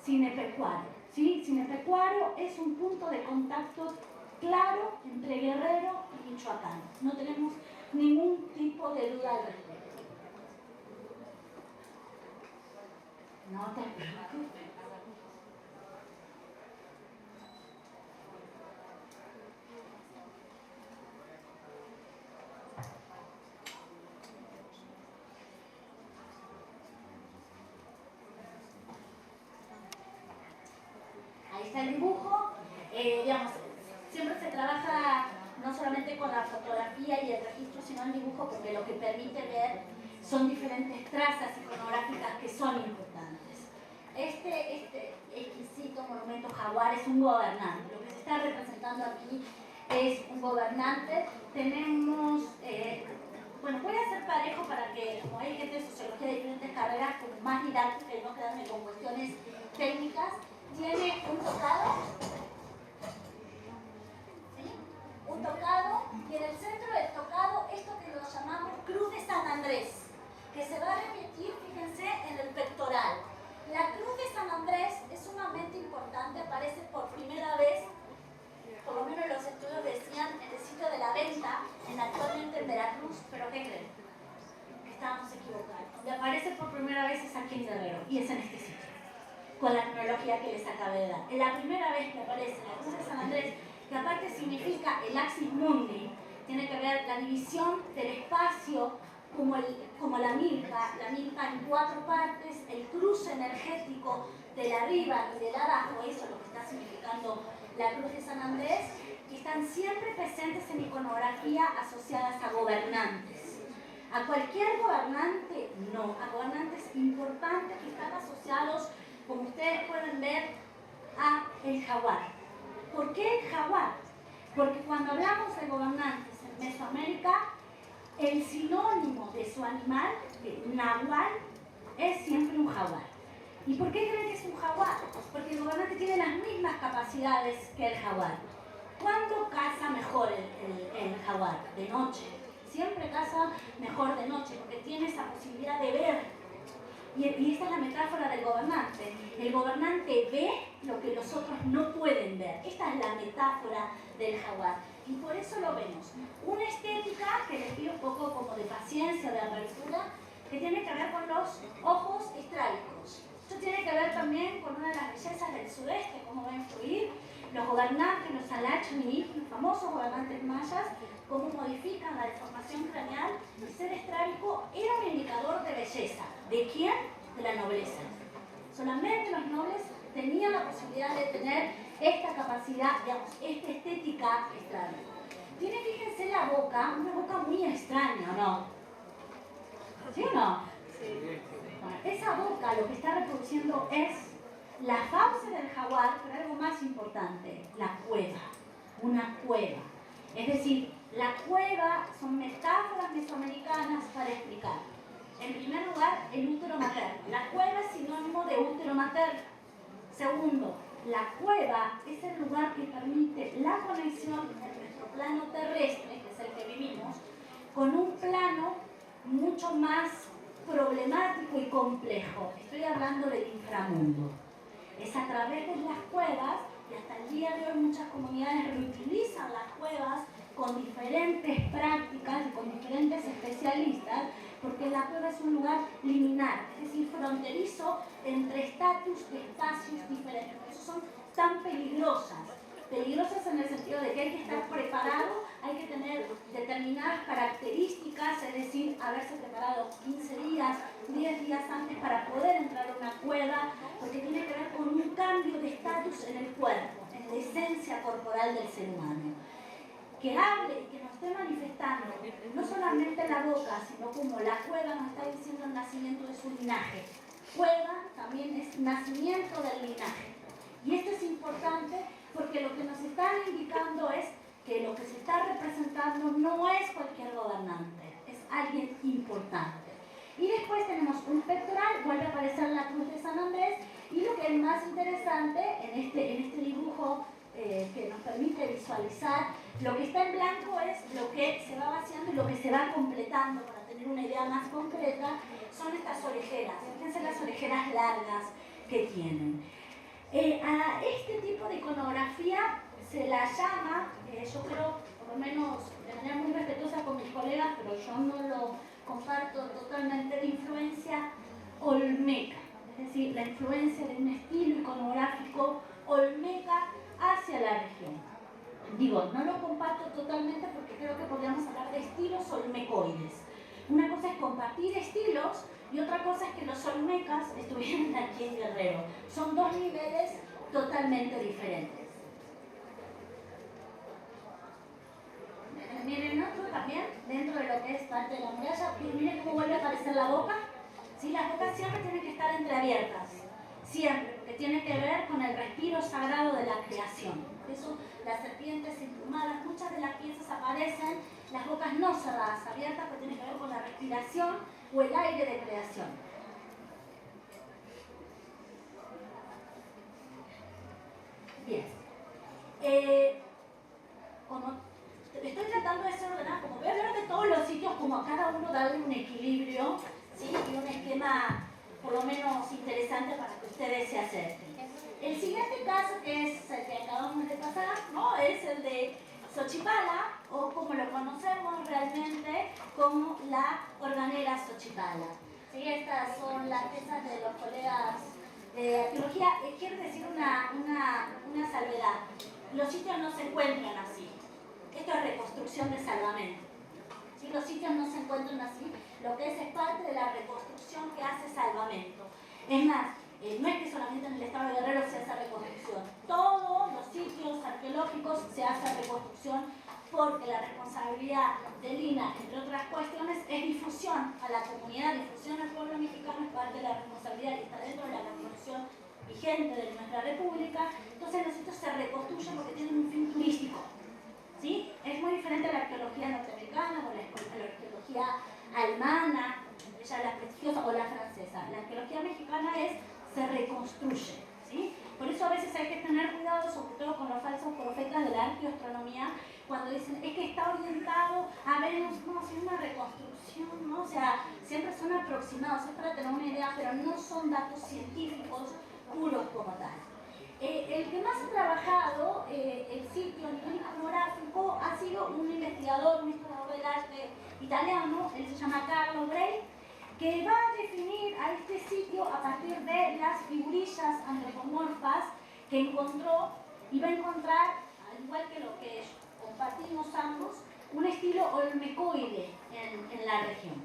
Cinepecuaro. ¿Sí? Cinepecuaro es un punto de contacto claro entre Guerrero y Michoacán. No tenemos ningún tipo de duda al respecto. No te preocupes. Ahí está el dibujo. Digamos, siempre se trabaja no solamente con la fotografía y el registro, sino el dibujo, porque lo que permite ver son diferentes trazas iconográficas que son importantes. Este exquisito monumento jaguar es un gobernante. Lo que se está representando aquí es un gobernante. Tenemos, bueno, voy a hacer parejo para que, como hay gente de sociología de diferentes carreras, como más didáctica y no quedarme con cuestiones técnicas, tiene un tocado, ¿sí? Un tocado, y en el centro del tocado, esto que lo llamamos Cruz de San Andrés, que se va a repetir, fíjense, en el pectoral. La Cruz de San Andrés es sumamente importante, aparece por primera vez, por lo menos los estudios decían, en el sitio de la Venta, actualmente en Veracruz, pero ¿qué creen? Que estábamos equivocados. Donde aparece por primera vez es aquí en Guerrero, y es en este sitio, con la cronología que les acabé de dar. Es la primera vez que aparece la Cruz de San Andrés, que aparte significa el axis mundi, tiene que ver la división del espacio como la milpa en 4 partes, el cruce energético del arriba y del abajo, eso es lo que está significando la Cruz de San Andrés, que están siempre presentes en iconografía asociadas a gobernantes. A cualquier gobernante, no, a gobernantes importantes que están asociados, como ustedes pueden ver, a el jaguar. ¿Por qué el jaguar? Porque cuando hablamos de gobernantes en Mesoamérica, el sinónimo de su animal, el nahual, es siempre un jaguar. ¿Y por qué creen que es un jaguar? Porque el gobernante tiene las mismas capacidades que el jaguar. ¿Cuándo caza mejor el jaguar? De noche. Siempre caza mejor de noche, porque tiene esa posibilidad de ver. Y esta es la metáfora del gobernante. El gobernante ve lo que los otros no pueden ver. Esta es la metáfora del jaguar. Y por eso lo vemos. Una estética que les pido un poco como de paciencia, de apertura, que tiene que ver con los ojos estrábicos. Esto tiene que ver también con una de las bellezas del sudeste, cómo va a influir los gobernantes, los alachmini, los famosos gobernantes mayas, cómo modifican la deformación craneal. El ser estrábico era un indicador de belleza. ¿De quién? De la nobleza. Solamente los nobles tenían la posibilidad de tener esta capacidad, digamos, esta estética estrábica. Tiene, fíjense, la boca, una boca muy extraña, ¿no? ¿Sí o no? Sí. Bueno, esa boca lo que está reproduciendo es la fauce del jaguar, pero algo más importante, la cueva, una cueva. Es decir, la cueva son metáforas mesoamericanas para explicar. En primer lugar, el útero materno. La cueva es sinónimo de útero materno. Segundo, la cueva es el lugar que permite la conexión entre nuestro plano terrestre, que es el que vivimos, con un plano mucho más problemático y complejo. Estoy hablando del inframundo. Es a través de las cuevas, y hasta el día de hoy muchas comunidades reutilizan las cuevas con diferentes prácticas y con diferentes especialistas, porque la cueva es un lugar liminal, es decir, fronterizo entre estatus de espacios diferentes. Por eso son tan peligrosas. Peligrosas en el sentido de que hay que estar preparado, hay que tener determinadas características, es decir, haberse preparado 15 días, 10 días antes para poder entrar a una cueva, porque tiene que ver con un cambio de estatus en el cuerpo, en la esencia corporal del ser humano. Que hable y que nos esté manifestando, no solamente la boca, sino como la cueva nos está diciendo el nacimiento de su linaje. Cueva también es nacimiento del linaje. Y esto es importante porque lo que nos están indicando es que lo que se está representando no es cualquier gobernante, es alguien importante. Y después tenemos un pectoral, vuelve a aparecer la cruz de San Andrés, y lo que es más interesante en este dibujo que nos permite visualizar, lo que está en blanco es lo que se va vaciando y lo que se va completando, para tener una idea más concreta, son estas orejeras. Fíjense las orejeras largas que tienen. A este tipo de iconografía se la llama, yo creo, por lo menos de manera muy respetuosa con mis colegas, pero yo no lo comparto totalmente, de influencia olmeca, es decir, la influencia de un estilo iconográfico olmeca hacia la región. Digo, no lo comparto totalmente porque creo que podríamos hablar de estilos olmecoides. Una cosa es compartir estilos y otra cosa es que los olmecas estuvieran aquí en Guerrero. Son dos niveles totalmente diferentes. Miren otro también, dentro de lo que es parte de la muralla, miren cómo vuelve a aparecer la boca. ¿Sí? Las bocas siempre tienen que estar entreabiertas, siempre, porque tiene que ver con el respiro sagrado de la creación. Por eso las serpientes emplumadas, muchas de las piezas aparecen, las bocas no cerradas, abiertas, porque tiene que ver con la respiración o el aire de creación. Bien. Como estoy tratando de ser ordenada, como voy a hablar de todos los sitios, como a cada uno darle un equilibrio, ¿sí? Y un esquema por lo menos interesante para que ustedes se acerquen. El siguiente caso, que es el que acabamos de pasar, ¿no? Es el de Xochipala, o como lo conocemos realmente como la organera Xochipala. ¿Sí? Estas son las piezas de los colegas de arqueología. Quiero decir una salvedad. Los sitios no se encuentran así. Esto es reconstrucción de salvamento. ¿Sí? Los sitios no se encuentran así. Lo que es parte de la reconstrucción que hace salvamento. Es más, no es que solamente en el estado de Guerrero se hace reconstrucción. Todos los sitios arqueológicos se hace reconstrucción porque la responsabilidad del INAH, entre otras cuestiones, es difusión a la comunidad, difusión al pueblo mexicano, es parte de la responsabilidad y está dentro de la Constitución vigente de nuestra República. Entonces los sitios se reconstruyen porque tienen un fin turístico. ¿Sí? Es muy diferente a la arqueología norteamericana o la arqueología alemana, ya la prestigiosa, o la francesa. La arqueología mexicana se reconstruye. ¿Sí? Por eso a veces hay que tener cuidado, sobre todo con los falsos profetas de la arqueoastronomía, cuando dicen, es que está orientado a ver, no, hacer una reconstrucción, ¿no? O sea, siempre son aproximados, es para tener una idea, pero no son datos científicos puros como tal. El que más ha trabajado el sitio a nivel iconográfico ha sido un investigador, un historiador del arte italiano, él se llama Carlo Bray, que va a definir a este sitio a partir de las figurillas antropomorfas que encontró, y va a encontrar, al igual que lo que compartimos ambos, un estilo olmecoide en la región.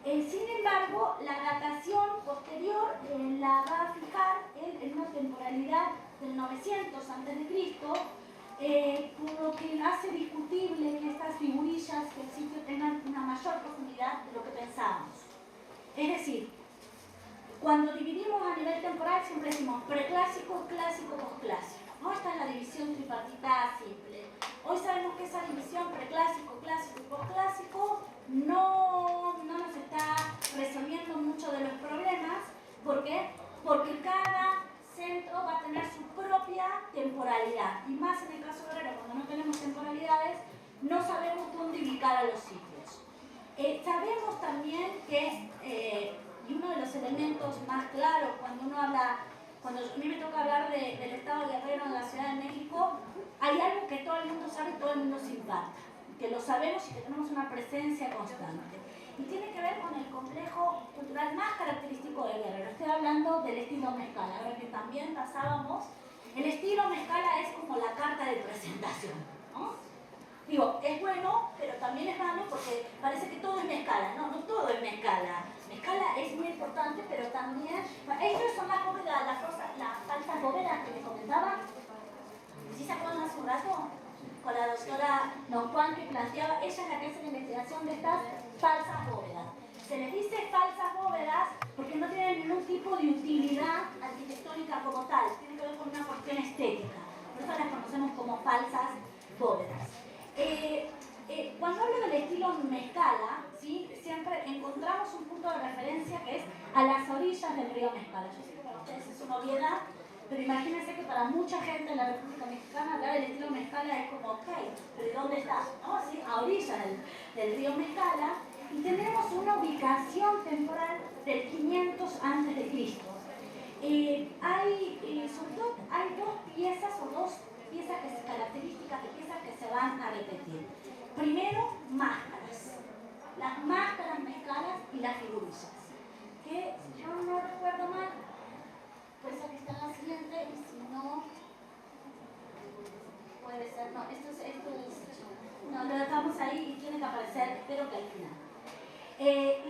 Sin embargo, la datación posterior la va a fijar en una temporalidad del 900 a.C., por lo que hace discutible que estas figurillas del sitio tengan una mayor profundidad de lo que pensábamos. Es decir, cuando dividimos a nivel temporal siempre decimos preclásico, clásico, posclásico. ¿No? Esta es la división tripartita simple. Hoy sabemos que esa división preclásico, clásico y posclásico no nos está resolviendo mucho de los problemas. ¿Por qué? Porque cada centro va a tener su propia temporalidad, y más en el caso de Guerrero, cuando no tenemos temporalidades, no sabemos dónde ubicar a los sitios. Sabemos también que, y uno de los elementos más claros cuando uno habla, cuando a mí me toca hablar del Estado Guerrero en la Ciudad de México, hay algo que todo el mundo sabe y todo el mundo se impacta, que lo sabemos y que tenemos una presencia constante. Y tiene que ver con el complejo cultural más característico de Guerrero. Estoy hablando del estilo Mezcala, ahora que también pasábamos. El estilo Mezcala es como la carta de presentación, ¿no? Digo, es bueno, pero también es malo porque parece que todo es Mezcala. No, no todo es Mezcala. Mezcala es muy importante, pero también... Estas son las bóvedas, las falsas bóvedas que les comentaba. ¿Sí se acuerdan hace un rato? Con la doctora Juan que planteaba, ella es la que hace la investigación de estas falsas bóvedas. Se les dice falsas bóvedas porque no tienen ningún tipo de utilidad arquitectónica como tal, tiene que ver con una cuestión estética. Por eso las conocemos como falsas bóvedas. Cuando hablo del estilo Mezcala, ¿sí? Siempre encontramos un punto de referencia que es a las orillas del río Mezcala. Yo sé que para ustedes es una obviedad, pero imagínense que para mucha gente en la República Mexicana hablar del estilo Mezcala es como, ok, pero ¿y dónde está? ¿No? ¿Sí? A orillas del río Mezcala, y tenemos una ubicación temporal del 500 a.C. Sobre todo hay dos piezas características de piezas que se van a repetir. Primero, máscaras. Las máscaras mezcladas y las figurillas. Que si yo no recuerdo mal, pues aquí está la siguiente, y si no, puede ser, no, esto es, no, lo dejamos ahí y tiene que aparecer, espero que al final.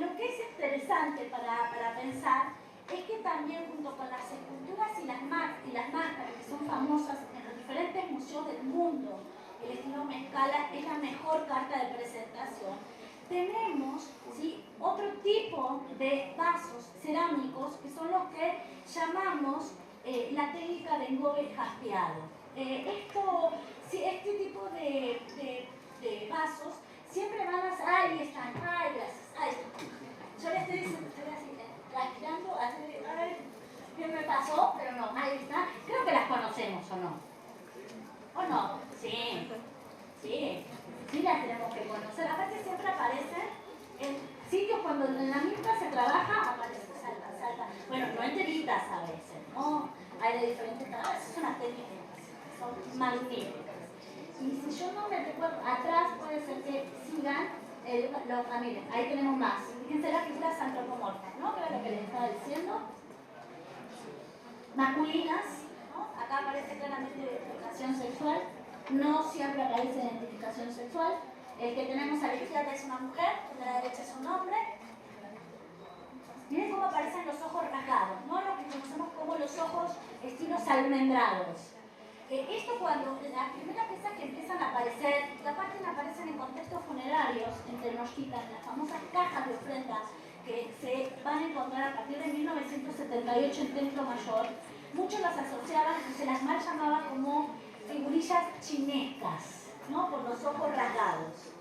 Lo que es interesante para pensar es que también junto con las esculturas y las máscaras que son famosas en los diferentes museos del mundo, el estilo Mezcala es la mejor carta de presentación. Tenemos, ¿sí?, otro tipo de vasos cerámicos que son los que llamamos la técnica de engobe jaspeado. Este tipo de vasos siempre van a ser, ahí están, ay, gracias, ahí están. Yo le estoy diciendo, estoy así, tranquilando, a ver qué me pasó, pero no, ahí está. Creo que las conocemos, ¿o no? ¿O no? Sí, sí las tenemos que conocer. Aparte siempre aparecen en sitios cuando en la misma se trabaja, aparece, salta. Bueno, no enteritas a veces, ¿no? Hay de diferentes trabajos, es una técnica, son magníficas. Y si yo no me recuerdo, atrás puede ser que sigan, miren, ahí tenemos más. Fíjense las figuras antropomorfas, ¿no? Que era lo que les estaba diciendo. Masculinas, ¿no? Acá aparece claramente identificación sexual. No siempre aparece identificación sexual. El que tenemos a la izquierda es una mujer, el de la derecha es un hombre. Miren cómo aparecen los ojos rasgados, ¿no? Lo que conocemos como los ojos estilos almendrados. Esto cuando las primeras piezas que empiezan a aparecer, que aparte aparecen en contextos funerarios en Tenochtitlan, las famosas cajas de ofrendas que se van a encontrar a partir de 1978 en Templo Mayor, muchos las asociaban y se las mal llamaban como figurillas chinescas, ¿no? Por los ojos rasgados.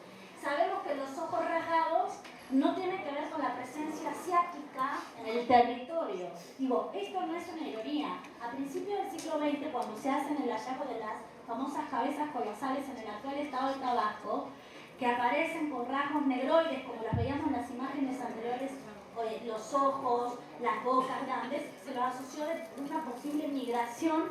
Sabemos que los ojos rasgados no tienen que ver con la presencia asiática en el territorio. Digo, esto no es una ironía. A principios del siglo XX, cuando se hacen el hallazgo de las famosas cabezas colosales en el actual estado de Tabasco, que aparecen con rasgos negroides, como las veíamos en las imágenes anteriores, los ojos, las bocas grandes, se lo asoció de una posible migración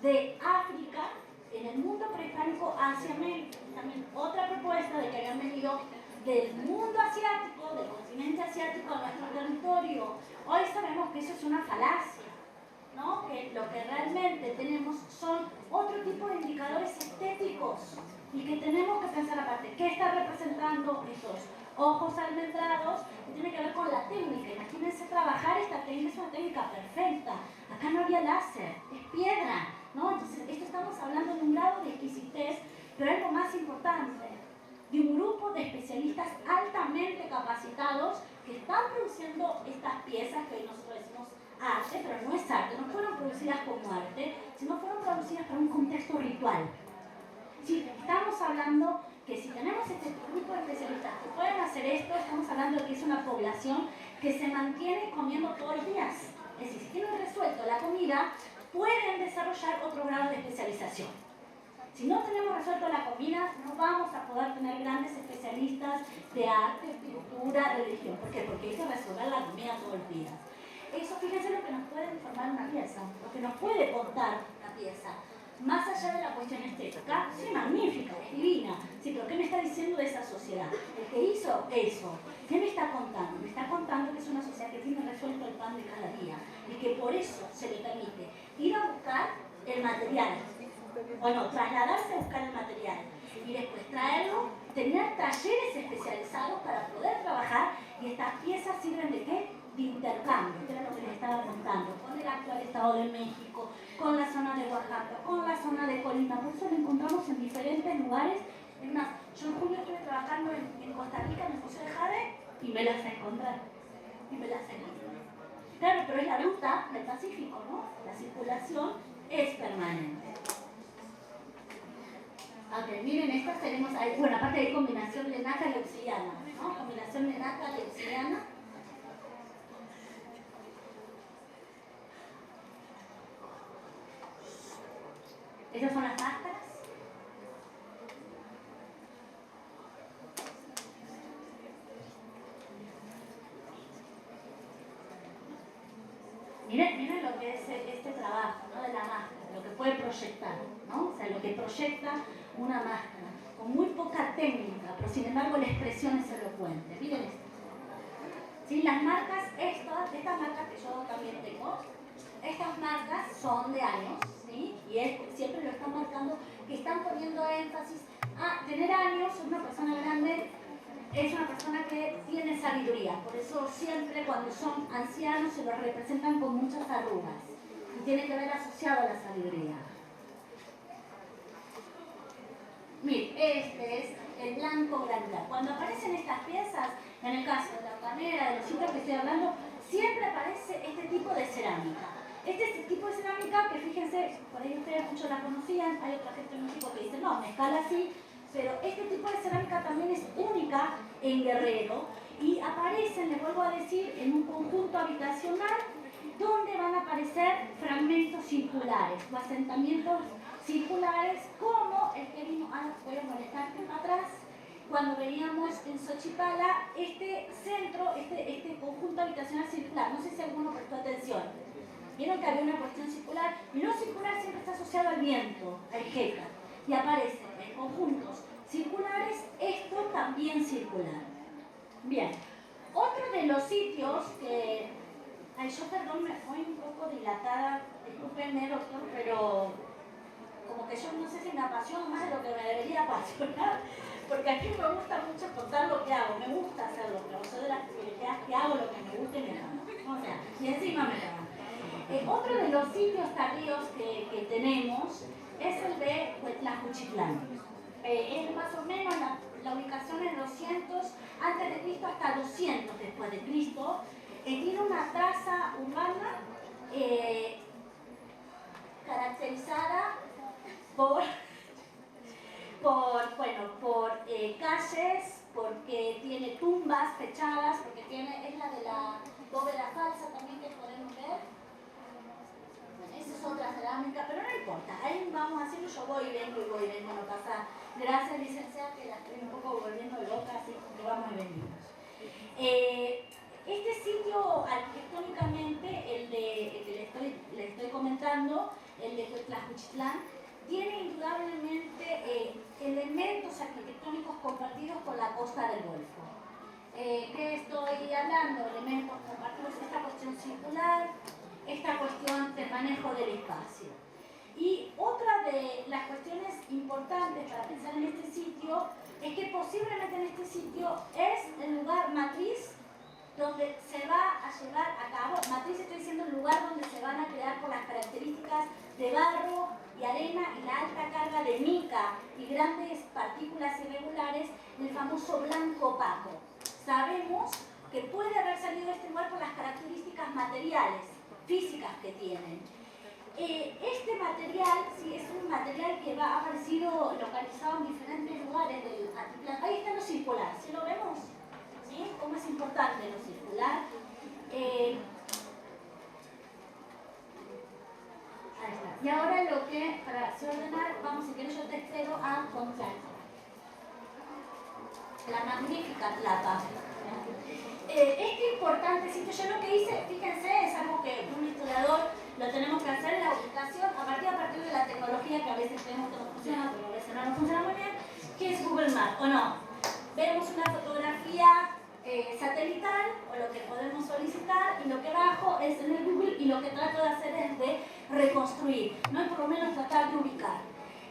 de África en el mundo prehispánico hacia América. También otra propuesta de que habían venido del mundo asiático, del continente asiático a nuestro territorio. Hoy sabemos que eso es una falacia, ¿no? Que lo que realmente tenemos son otro tipo de indicadores estéticos y que tenemos que pensar aparte, ¿qué está representando estos ojos almendrados? Que tiene que ver con la técnica. Imagínense trabajar esta técnica, es una técnica perfecta. Acá no había láser, es piedra, ¿no? Entonces, esto estamos hablando de un grado de exquisitez, pero algo más importante, de un grupo de especialistas altamente capacitados que están produciendo estas piezas que hoy nosotros decimos arte, pero no es arte, no fueron producidas como arte, sino fueron producidas para un contexto ritual. Sí, estamos hablando que si tenemos este grupo de especialistas que pueden hacer esto, estamos hablando de que es una población que se mantiene comiendo todos los días. Es decir, si tienen resuelto la comida, pueden desarrollar desarrollar otro grado de especialización. Si no tenemos resuelto la comida, no vamos a poder tener grandes especialistas de arte, cultura, religión. ¿Por qué? Porque hay que resolver la comida todos los días. Eso, fíjense lo que nos puede informar una pieza, lo que nos puede contar una pieza. Más allá de la cuestión estética, sí, magnífica, es divina. Sí, pero ¿qué me está diciendo de esa sociedad? El que hizo eso, ¿qué me está contando? Me está contando que es una sociedad que tiene resuelto el pan de cada día y que por eso se le permite ir a buscar el material. Bueno, trasladarse a buscar el material y después traerlo, tener talleres especializados para poder trabajar, y estas piezas sirven de ¿qué? De intercambio, que era lo que les estaba contando, con el actual Estado de México, con la zona de Oaxaca, con la zona de Colima. Por eso lo encontramos en diferentes lugares. Es más, yo en junio estuve trabajando en Costa Rica, en el Museo de Jade, y me las encontré. Claro, pero es la ruta del Pacífico, ¿no? La circulación es permanente. Ok, miren, estas tenemos ahí, bueno, aparte hay combinación de nácar y obsidiana, ¿no? Combinación de nácar y obsidiana. Estas son las máscaras. Miren lo que es este trabajo, ¿no? De la máscara, lo que puede proyectar, ¿no? O sea, lo que proyecta una máscara, con muy poca técnica, pero sin embargo la expresión es elocuente. Miren esto. ¿Sí? Las marcas, estas marcas que yo también tengo, estas marcas son de años, ¿sí? Y siempre lo están marcando, que están poniendo énfasis a tener años. Una persona grande es una persona que tiene sabiduría, por eso siempre cuando son ancianos se los representan con muchas arrugas y tiene que ver asociado a la sabiduría. Miren, este es el blanco granular. Cuando aparecen estas piezas, en el caso de la panera, de los sitios que estoy hablando, siempre aparece este tipo de cerámica. Este tipo de cerámica que, fíjense, por ahí ustedes muchos la conocían, hay otra gente en México que dice, no, me escala así, pero este tipo de cerámica también es única en Guerrero y aparecen, les vuelvo a decir, en un conjunto habitacional donde van a aparecer fragmentos circulares o asentamientos circulares, como el que vimos, voy a molestarte atrás, cuando veníamos en Xochipala, este centro, este conjunto habitacional circular. No sé si alguno prestó atención. Vieron que había una cuestión circular. Lo circular siempre está asociado al viento, al jeta, y aparecen en conjuntos circulares, esto también circular. Bien, otro de los sitios que... Ay, yo perdón, me fui un poco dilatada, discúlpenme doctor, pero como que yo no sé si me apasiona más de lo que me debería apasionar, porque aquí me gusta mucho contar lo que hago, me gusta hacerlo, pero soy de las privilegiadas que hago lo que me gusta y me gana. O sea, y encima me gana. Otro de los sitios tardíos que tenemos es el de Tlajuchitlán. Es más o menos la ubicación es 200 a.C. hasta 200 después de Cristo. Tiene una traza urbana caracterizada por calles, porque tiene tumbas fechadas, porque es la de la bóveda falsa también que podemos ver. Bueno, esa es otra cerámica, pero no importa, ahí vamos haciendo, yo voy y vengo, no pasa. Gracias, licenciada, que la estoy un poco volviendo loca, así que vamos y venimos. Este sitio arquitectónicamente, el que le estoy comentando, el de Tlajuchitlán, tiene indudablemente elementos arquitectónicos compartidos con la costa del Golfo. ¿Qué estoy hablando? Elementos compartidos, esta cuestión circular, esta cuestión del manejo del espacio. Y otra de las cuestiones importantes para pensar en este sitio es que posiblemente en este sitio es el lugar matriz donde se va a llevar a cabo, matriz estoy diciendo el lugar donde se van a crear por las características de barro y arena y la alta carga de mica y grandes partículas irregulares, el famoso blanco opaco. Sabemos que puede haber salido de este lugar por las características materiales, físicas que tienen. Este material, sí, es un material que ha aparecido localizado en diferentes lugares del altiplano. Ahí está lo circular, ¿sí lo vemos? ¿Sí? ¿Cómo es importante lo circular? Ahí está. Y ahora lo que, para ordenar, vamos, si quieres yo te espero a Conclave. La magnífica Tlapa. Este importante sitio, yo lo que hice, fíjense, es algo que un historiador lo tenemos que hacer en la ubicación a partir de la tecnología que a veces vemos que no funciona, pero a veces no funciona muy bien, que es Google Maps, ¿o no? Vemos una fotografía satelital, o lo que podemos solicitar, y lo que bajo es en el Google, y lo que trato de hacer es de reconstruir, ¿no? Y por lo menos tratar de ubicar.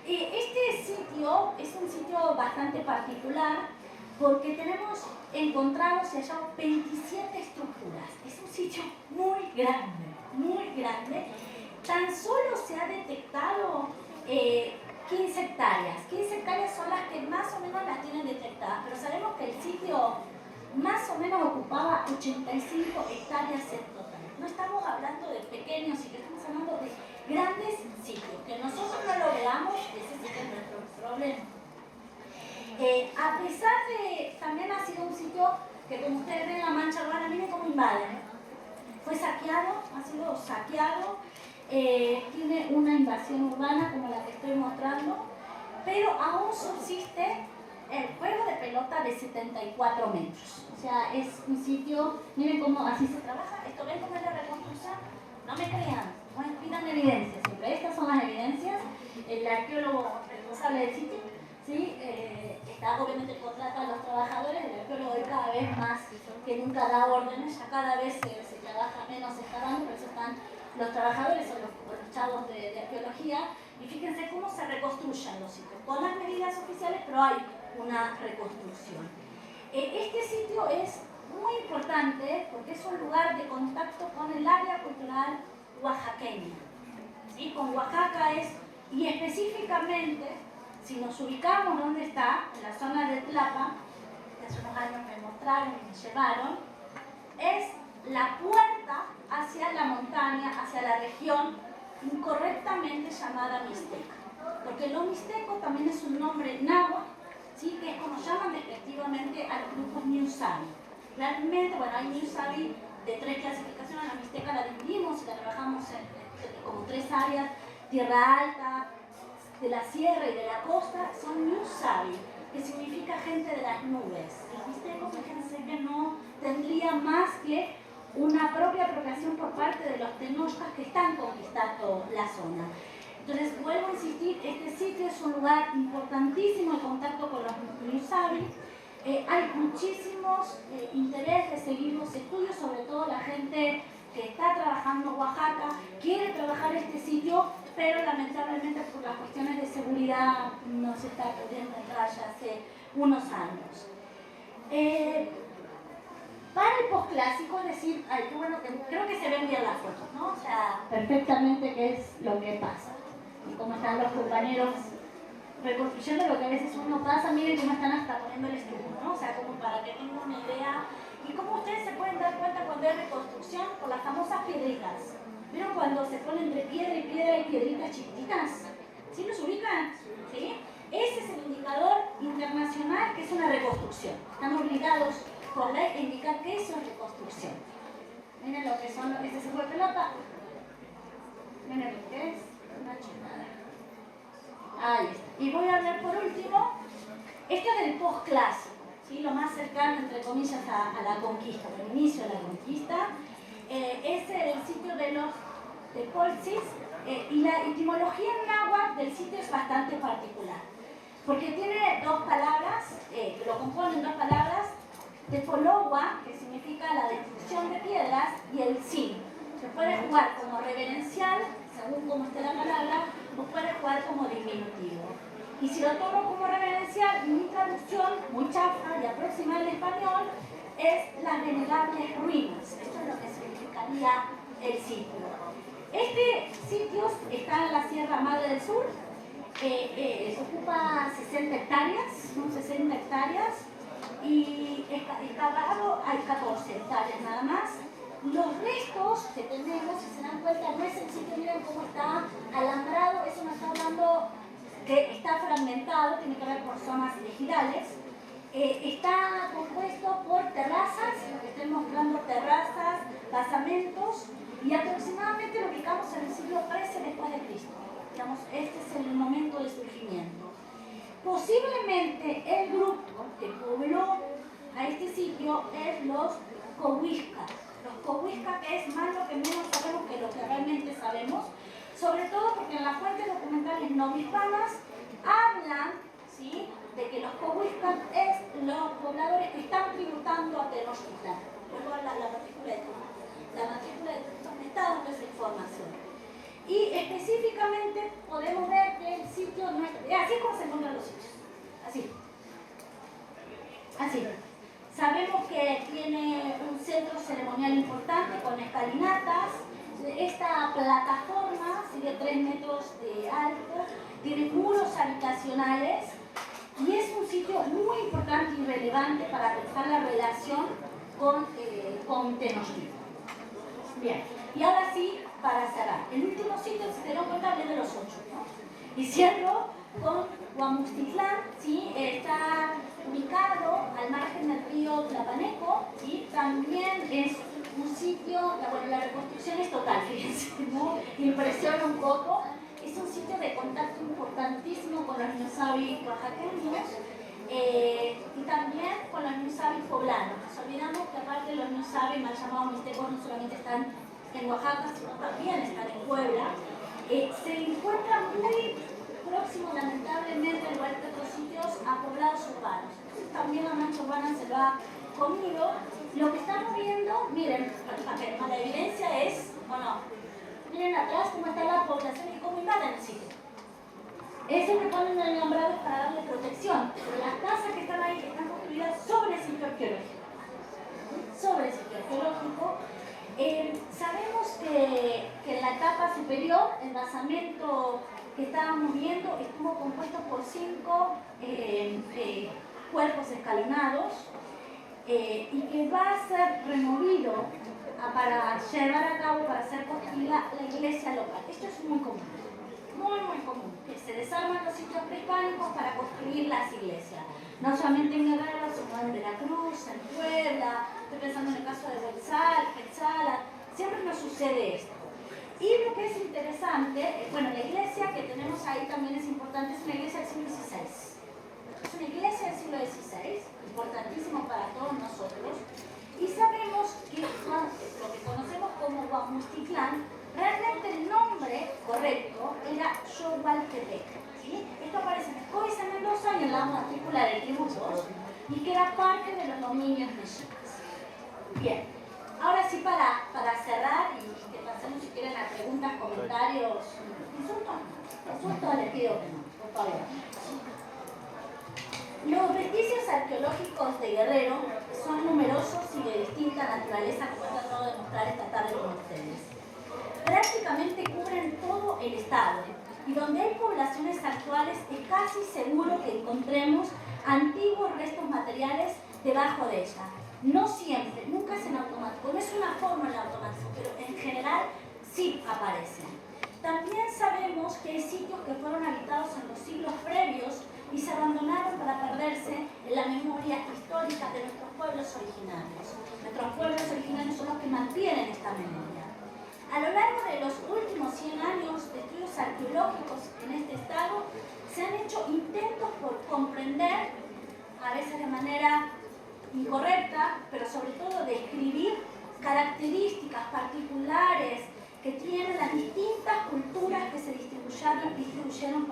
Este sitio es un sitio bastante particular, porque tenemos encontrados y hallados 27 estructuras. Es un sitio muy grande, muy grande. Tan solo se ha detectado 15 hectáreas. 15 hectáreas son las que más o menos las tienen detectadas, pero sabemos que el sitio más o menos ocupaba 85 hectáreas en total. No estamos hablando de pequeños sitios, estamos hablando de grandes sitios. Que nosotros no lo veamos, ese sí que es nuestro problema. A pesar de, también ha sido un sitio que, como ustedes ven, la mancha urbana, miren cómo invaden. Fue saqueado, ha sido saqueado, tiene una invasión urbana como la que estoy mostrando, pero aún subsiste el juego de pelota de 74 metros. O sea, es un sitio, miren cómo así se trabaja. Esto ven cómo es la reconstrucción. No me crean, bueno, pidan evidencias siempre. Estas son las evidencias. El arqueólogo responsable del sitio, ¿sí? Está obviamente contrata a los trabajadores, el arqueólogo hoy cada vez más que nunca da órdenes, ya cada vez se trabaja menos, se está dando, por eso están los trabajadores o los chavos de arqueología, y fíjense cómo se reconstruyen los sitios, con las medidas oficiales, pero hay una reconstrucción. Este sitio es muy importante porque es un lugar de contacto con el área cultural oaxaqueña, ¿sí? Con Oaxaca y específicamente, si nos ubicamos donde está, en la zona de Tlapa, que hace unos años me mostraron y me llevaron, es la puerta hacia la montaña, hacia la región incorrectamente llamada Mixteca. Porque lo mixteco también es un nombre náhuatl, ¿sí? Que es como llaman despectivamente a los grupos Niusabi. Realmente, bueno, hay Niusabi de 3 clasificaciones, la mixteca la dividimos y la trabajamos en como 3 áreas: Tierra Alta, de la sierra y de la costa. Son Niusabi, que significa gente de las nubes. Los mixtecos, fíjense que no tendría más que una propia apropiación por parte de los tenochcas que están conquistando la zona. Entonces, vuelvo a insistir, este sitio es un lugar importantísimo en contacto con los Niusabi. Hay muchísimos interés de seguir los estudios, sobre todo la gente que está trabajando en Oaxaca, quiere trabajar este sitio, pero lamentablemente por las cuestiones de seguridad no se está pudiendo entrar ya hace unos años. Para el posclásico, es decir, bueno, creo que se ven bien las fotos, ¿no? O sea, perfectamente qué es lo que pasa. Y cómo están los compañeros reconstruyendo lo que a veces uno pasa. Miren cómo están hasta poniendo el estuco, ¿no? O sea, como para que tengan una idea. Y cómo ustedes se pueden dar cuenta cuando hay reconstrucción por las famosas piedritas. ¿Vieron cuando se ponen entre piedra y piedra y piedritas chiquititas? ¿Sí los ubican? ¿Sí? Ese es el indicador internacional que es una reconstrucción. Están obligados por ley a indicar que eso es reconstrucción. Miren lo que son, este se fue pelota. Miren lo que es una chulada. Ahí está. Y voy a hablar por último, esto es del posclásico, ¿sí? Lo más cercano, entre comillas, a la conquista, el inicio de la conquista. Es el sitio de Polsis, y la etimología en náhuatl del sitio es bastante particular, porque tiene 2 palabras, lo componen 2 palabras, Tepologua, que significa la destrucción de piedras, y el sin. Se puede jugar como reverencial, según cómo esté la palabra, o puede jugar como diminutivo. Y si lo tomo como reverencial, mi traducción, muy chafa y aproximada al español, es las venerables ruinas. Esto es lo que significaría el sitio. Este sitio está en la Sierra Madre del Sur, ocupa 60 hectáreas, son 60 hectáreas, y excavado hay 14 hectáreas nada más. Los restos que tenemos, si se dan cuenta, no es el sitio, miren cómo está alambrado, eso me está hablando que está fragmentado, tiene que ver por zonas ejidales. Está compuesto por terrazas, lo que estoy mostrando, terrazas, basamentos, y aproximadamente lo ubicamos en el siglo XIII después de Cristo. Digamos, este es el momento de surgimiento. Posiblemente el grupo que pobló a este sitio es los Cohuiscas. Los Cohuiscas, que es más lo que menos sabemos que lo que realmente sabemos, sobre todo porque en las fuentes documentales novohispanas hablan, ¿sí?, de que los Cohuiscas es los pobladores que están tributando a Tenochtitlán. Luego la matrícula de Tenochtitlán. La matrícula de Tenochtitlán está dando esa información. Y específicamente podemos ver que el sitio no es... Así es como se encuentran los sitios. Así. Así. Sabemos que tiene un centro ceremonial importante con escalinatas. Esta plataforma sigue 3 metros de alto, tiene muros habitacionales y es un sitio muy importante y relevante para pensar la relación con Tenochtitlán. Bien, y ahora sí, para cerrar. El último sitio, si se dieron cuenta, es de los 8, ¿no? Y cierro con Huamuxtitlán, ¿sí? Está ubicado al margen del río Tlapaneco, ¿sí? También es un sitio, la reconstrucción es total, fíjense, ¿no? Impresiona un poco. Es un sitio de contacto importantísimo con los ñusabi oaxaqueños y también con los ñusabi poblanos. Nos olvidamos que aparte de los ñusabi mal llamados mixtecos no solamente están en Oaxaca, sino también están en Puebla. Se encuentra muy próximo, lamentablemente, al igual que otros sitios, a poblados urbanos. Entonces, también la mancha urbana se lo ha comido. Lo que estamos viendo, miren, la evidencia es, o no, miren atrás cómo está la población y cómo invaden el sitio. Eso que ponen el alambrado es para darle protección, pero las casas que están ahí están construidas sobre el sitio arqueológico. Sobre el sitio arqueológico. Sabemos que en la etapa superior, el basamento que estábamos viendo estuvo compuesto por 5 cuerpos escalonados y que va a ser removido para llevar a cabo, para hacer construida la iglesia local. Esto es muy común, muy común, que se desarman los sitios prehispánicos para construir las iglesias. No solamente en Guerrero, sino en Veracruz, en Puebla, estoy pensando en el caso de Quetzala, siempre nos sucede esto. Y lo que es interesante, bueno, la iglesia que tenemos ahí también es importante, es una iglesia del siglo XVI. Es una iglesia del siglo XVI, importantísimo para todos nosotros, y sabemos que lo que conocemos como Huamuxtitlán, realmente el nombre correcto era Xohualtepec. ¿Sí? Esto aparece en Escovis, en Mendoza y en la matrícula de tributos, y que era parte de los dominios mexicas. Bien, ahora sí para cerrar y que pasemos si quieren a preguntas, comentarios, insultos les pido que no, por favor. Los vestigios arqueológicos de Guerrero son numerosos y de distinta naturaleza, como he tratado de mostrar esta tarde con ustedes. Prácticamente cubren todo el estado, y donde hay poblaciones actuales es casi seguro que encontremos antiguos restos materiales debajo de ella. No siempre, nunca es en automático, no es una fórmula automática, pero en general sí aparecen. También sabemos que hay sitios que fueron habitados en los siglos previos y se abandonaron para perderse en la memoria histórica de nuestros pueblos originarios. Nuestros pueblos originarios son los que mantienen esta memoria. A lo largo de los últimos 100 años de estudios arqueológicos en este estado, se han hecho intentos por comprender, a veces de manera incorrecta, pero sobre todo describir características particulares que tienen las distintas culturas que se distribuyeron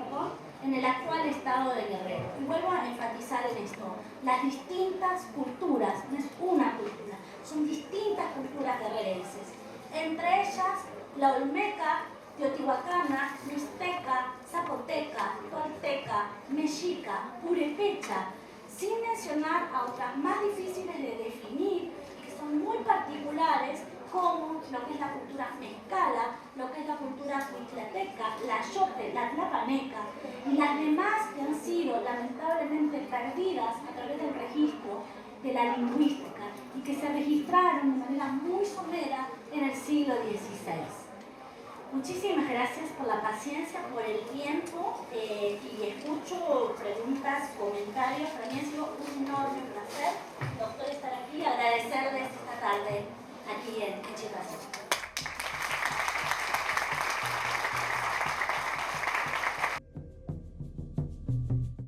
en el actual estado de Guerrero. Y vuelvo a enfatizar en esto, las distintas culturas, no es una cultura, son distintas culturas guerrerenses. Entre ellas, la olmeca, teotihuacana, mixteca, zapoteca, tolteca, mexica, purépecha, sin mencionar a otras más difíciles de definir, que son muy particulares, como lo que es la cultura mexicana, lo que es la cultura huitlateca, la xote, la tlapaneca, y las demás que han sido lamentablemente perdidas a través del registro de la lingüística y que se registraron de manera muy somera en el siglo XVI. Muchísimas gracias por la paciencia, por el tiempo y escucho preguntas, comentarios. Para mí ha sido un enorme placer, doctor, estar aquí y agradecerles esta tarde aquí en Chiapas.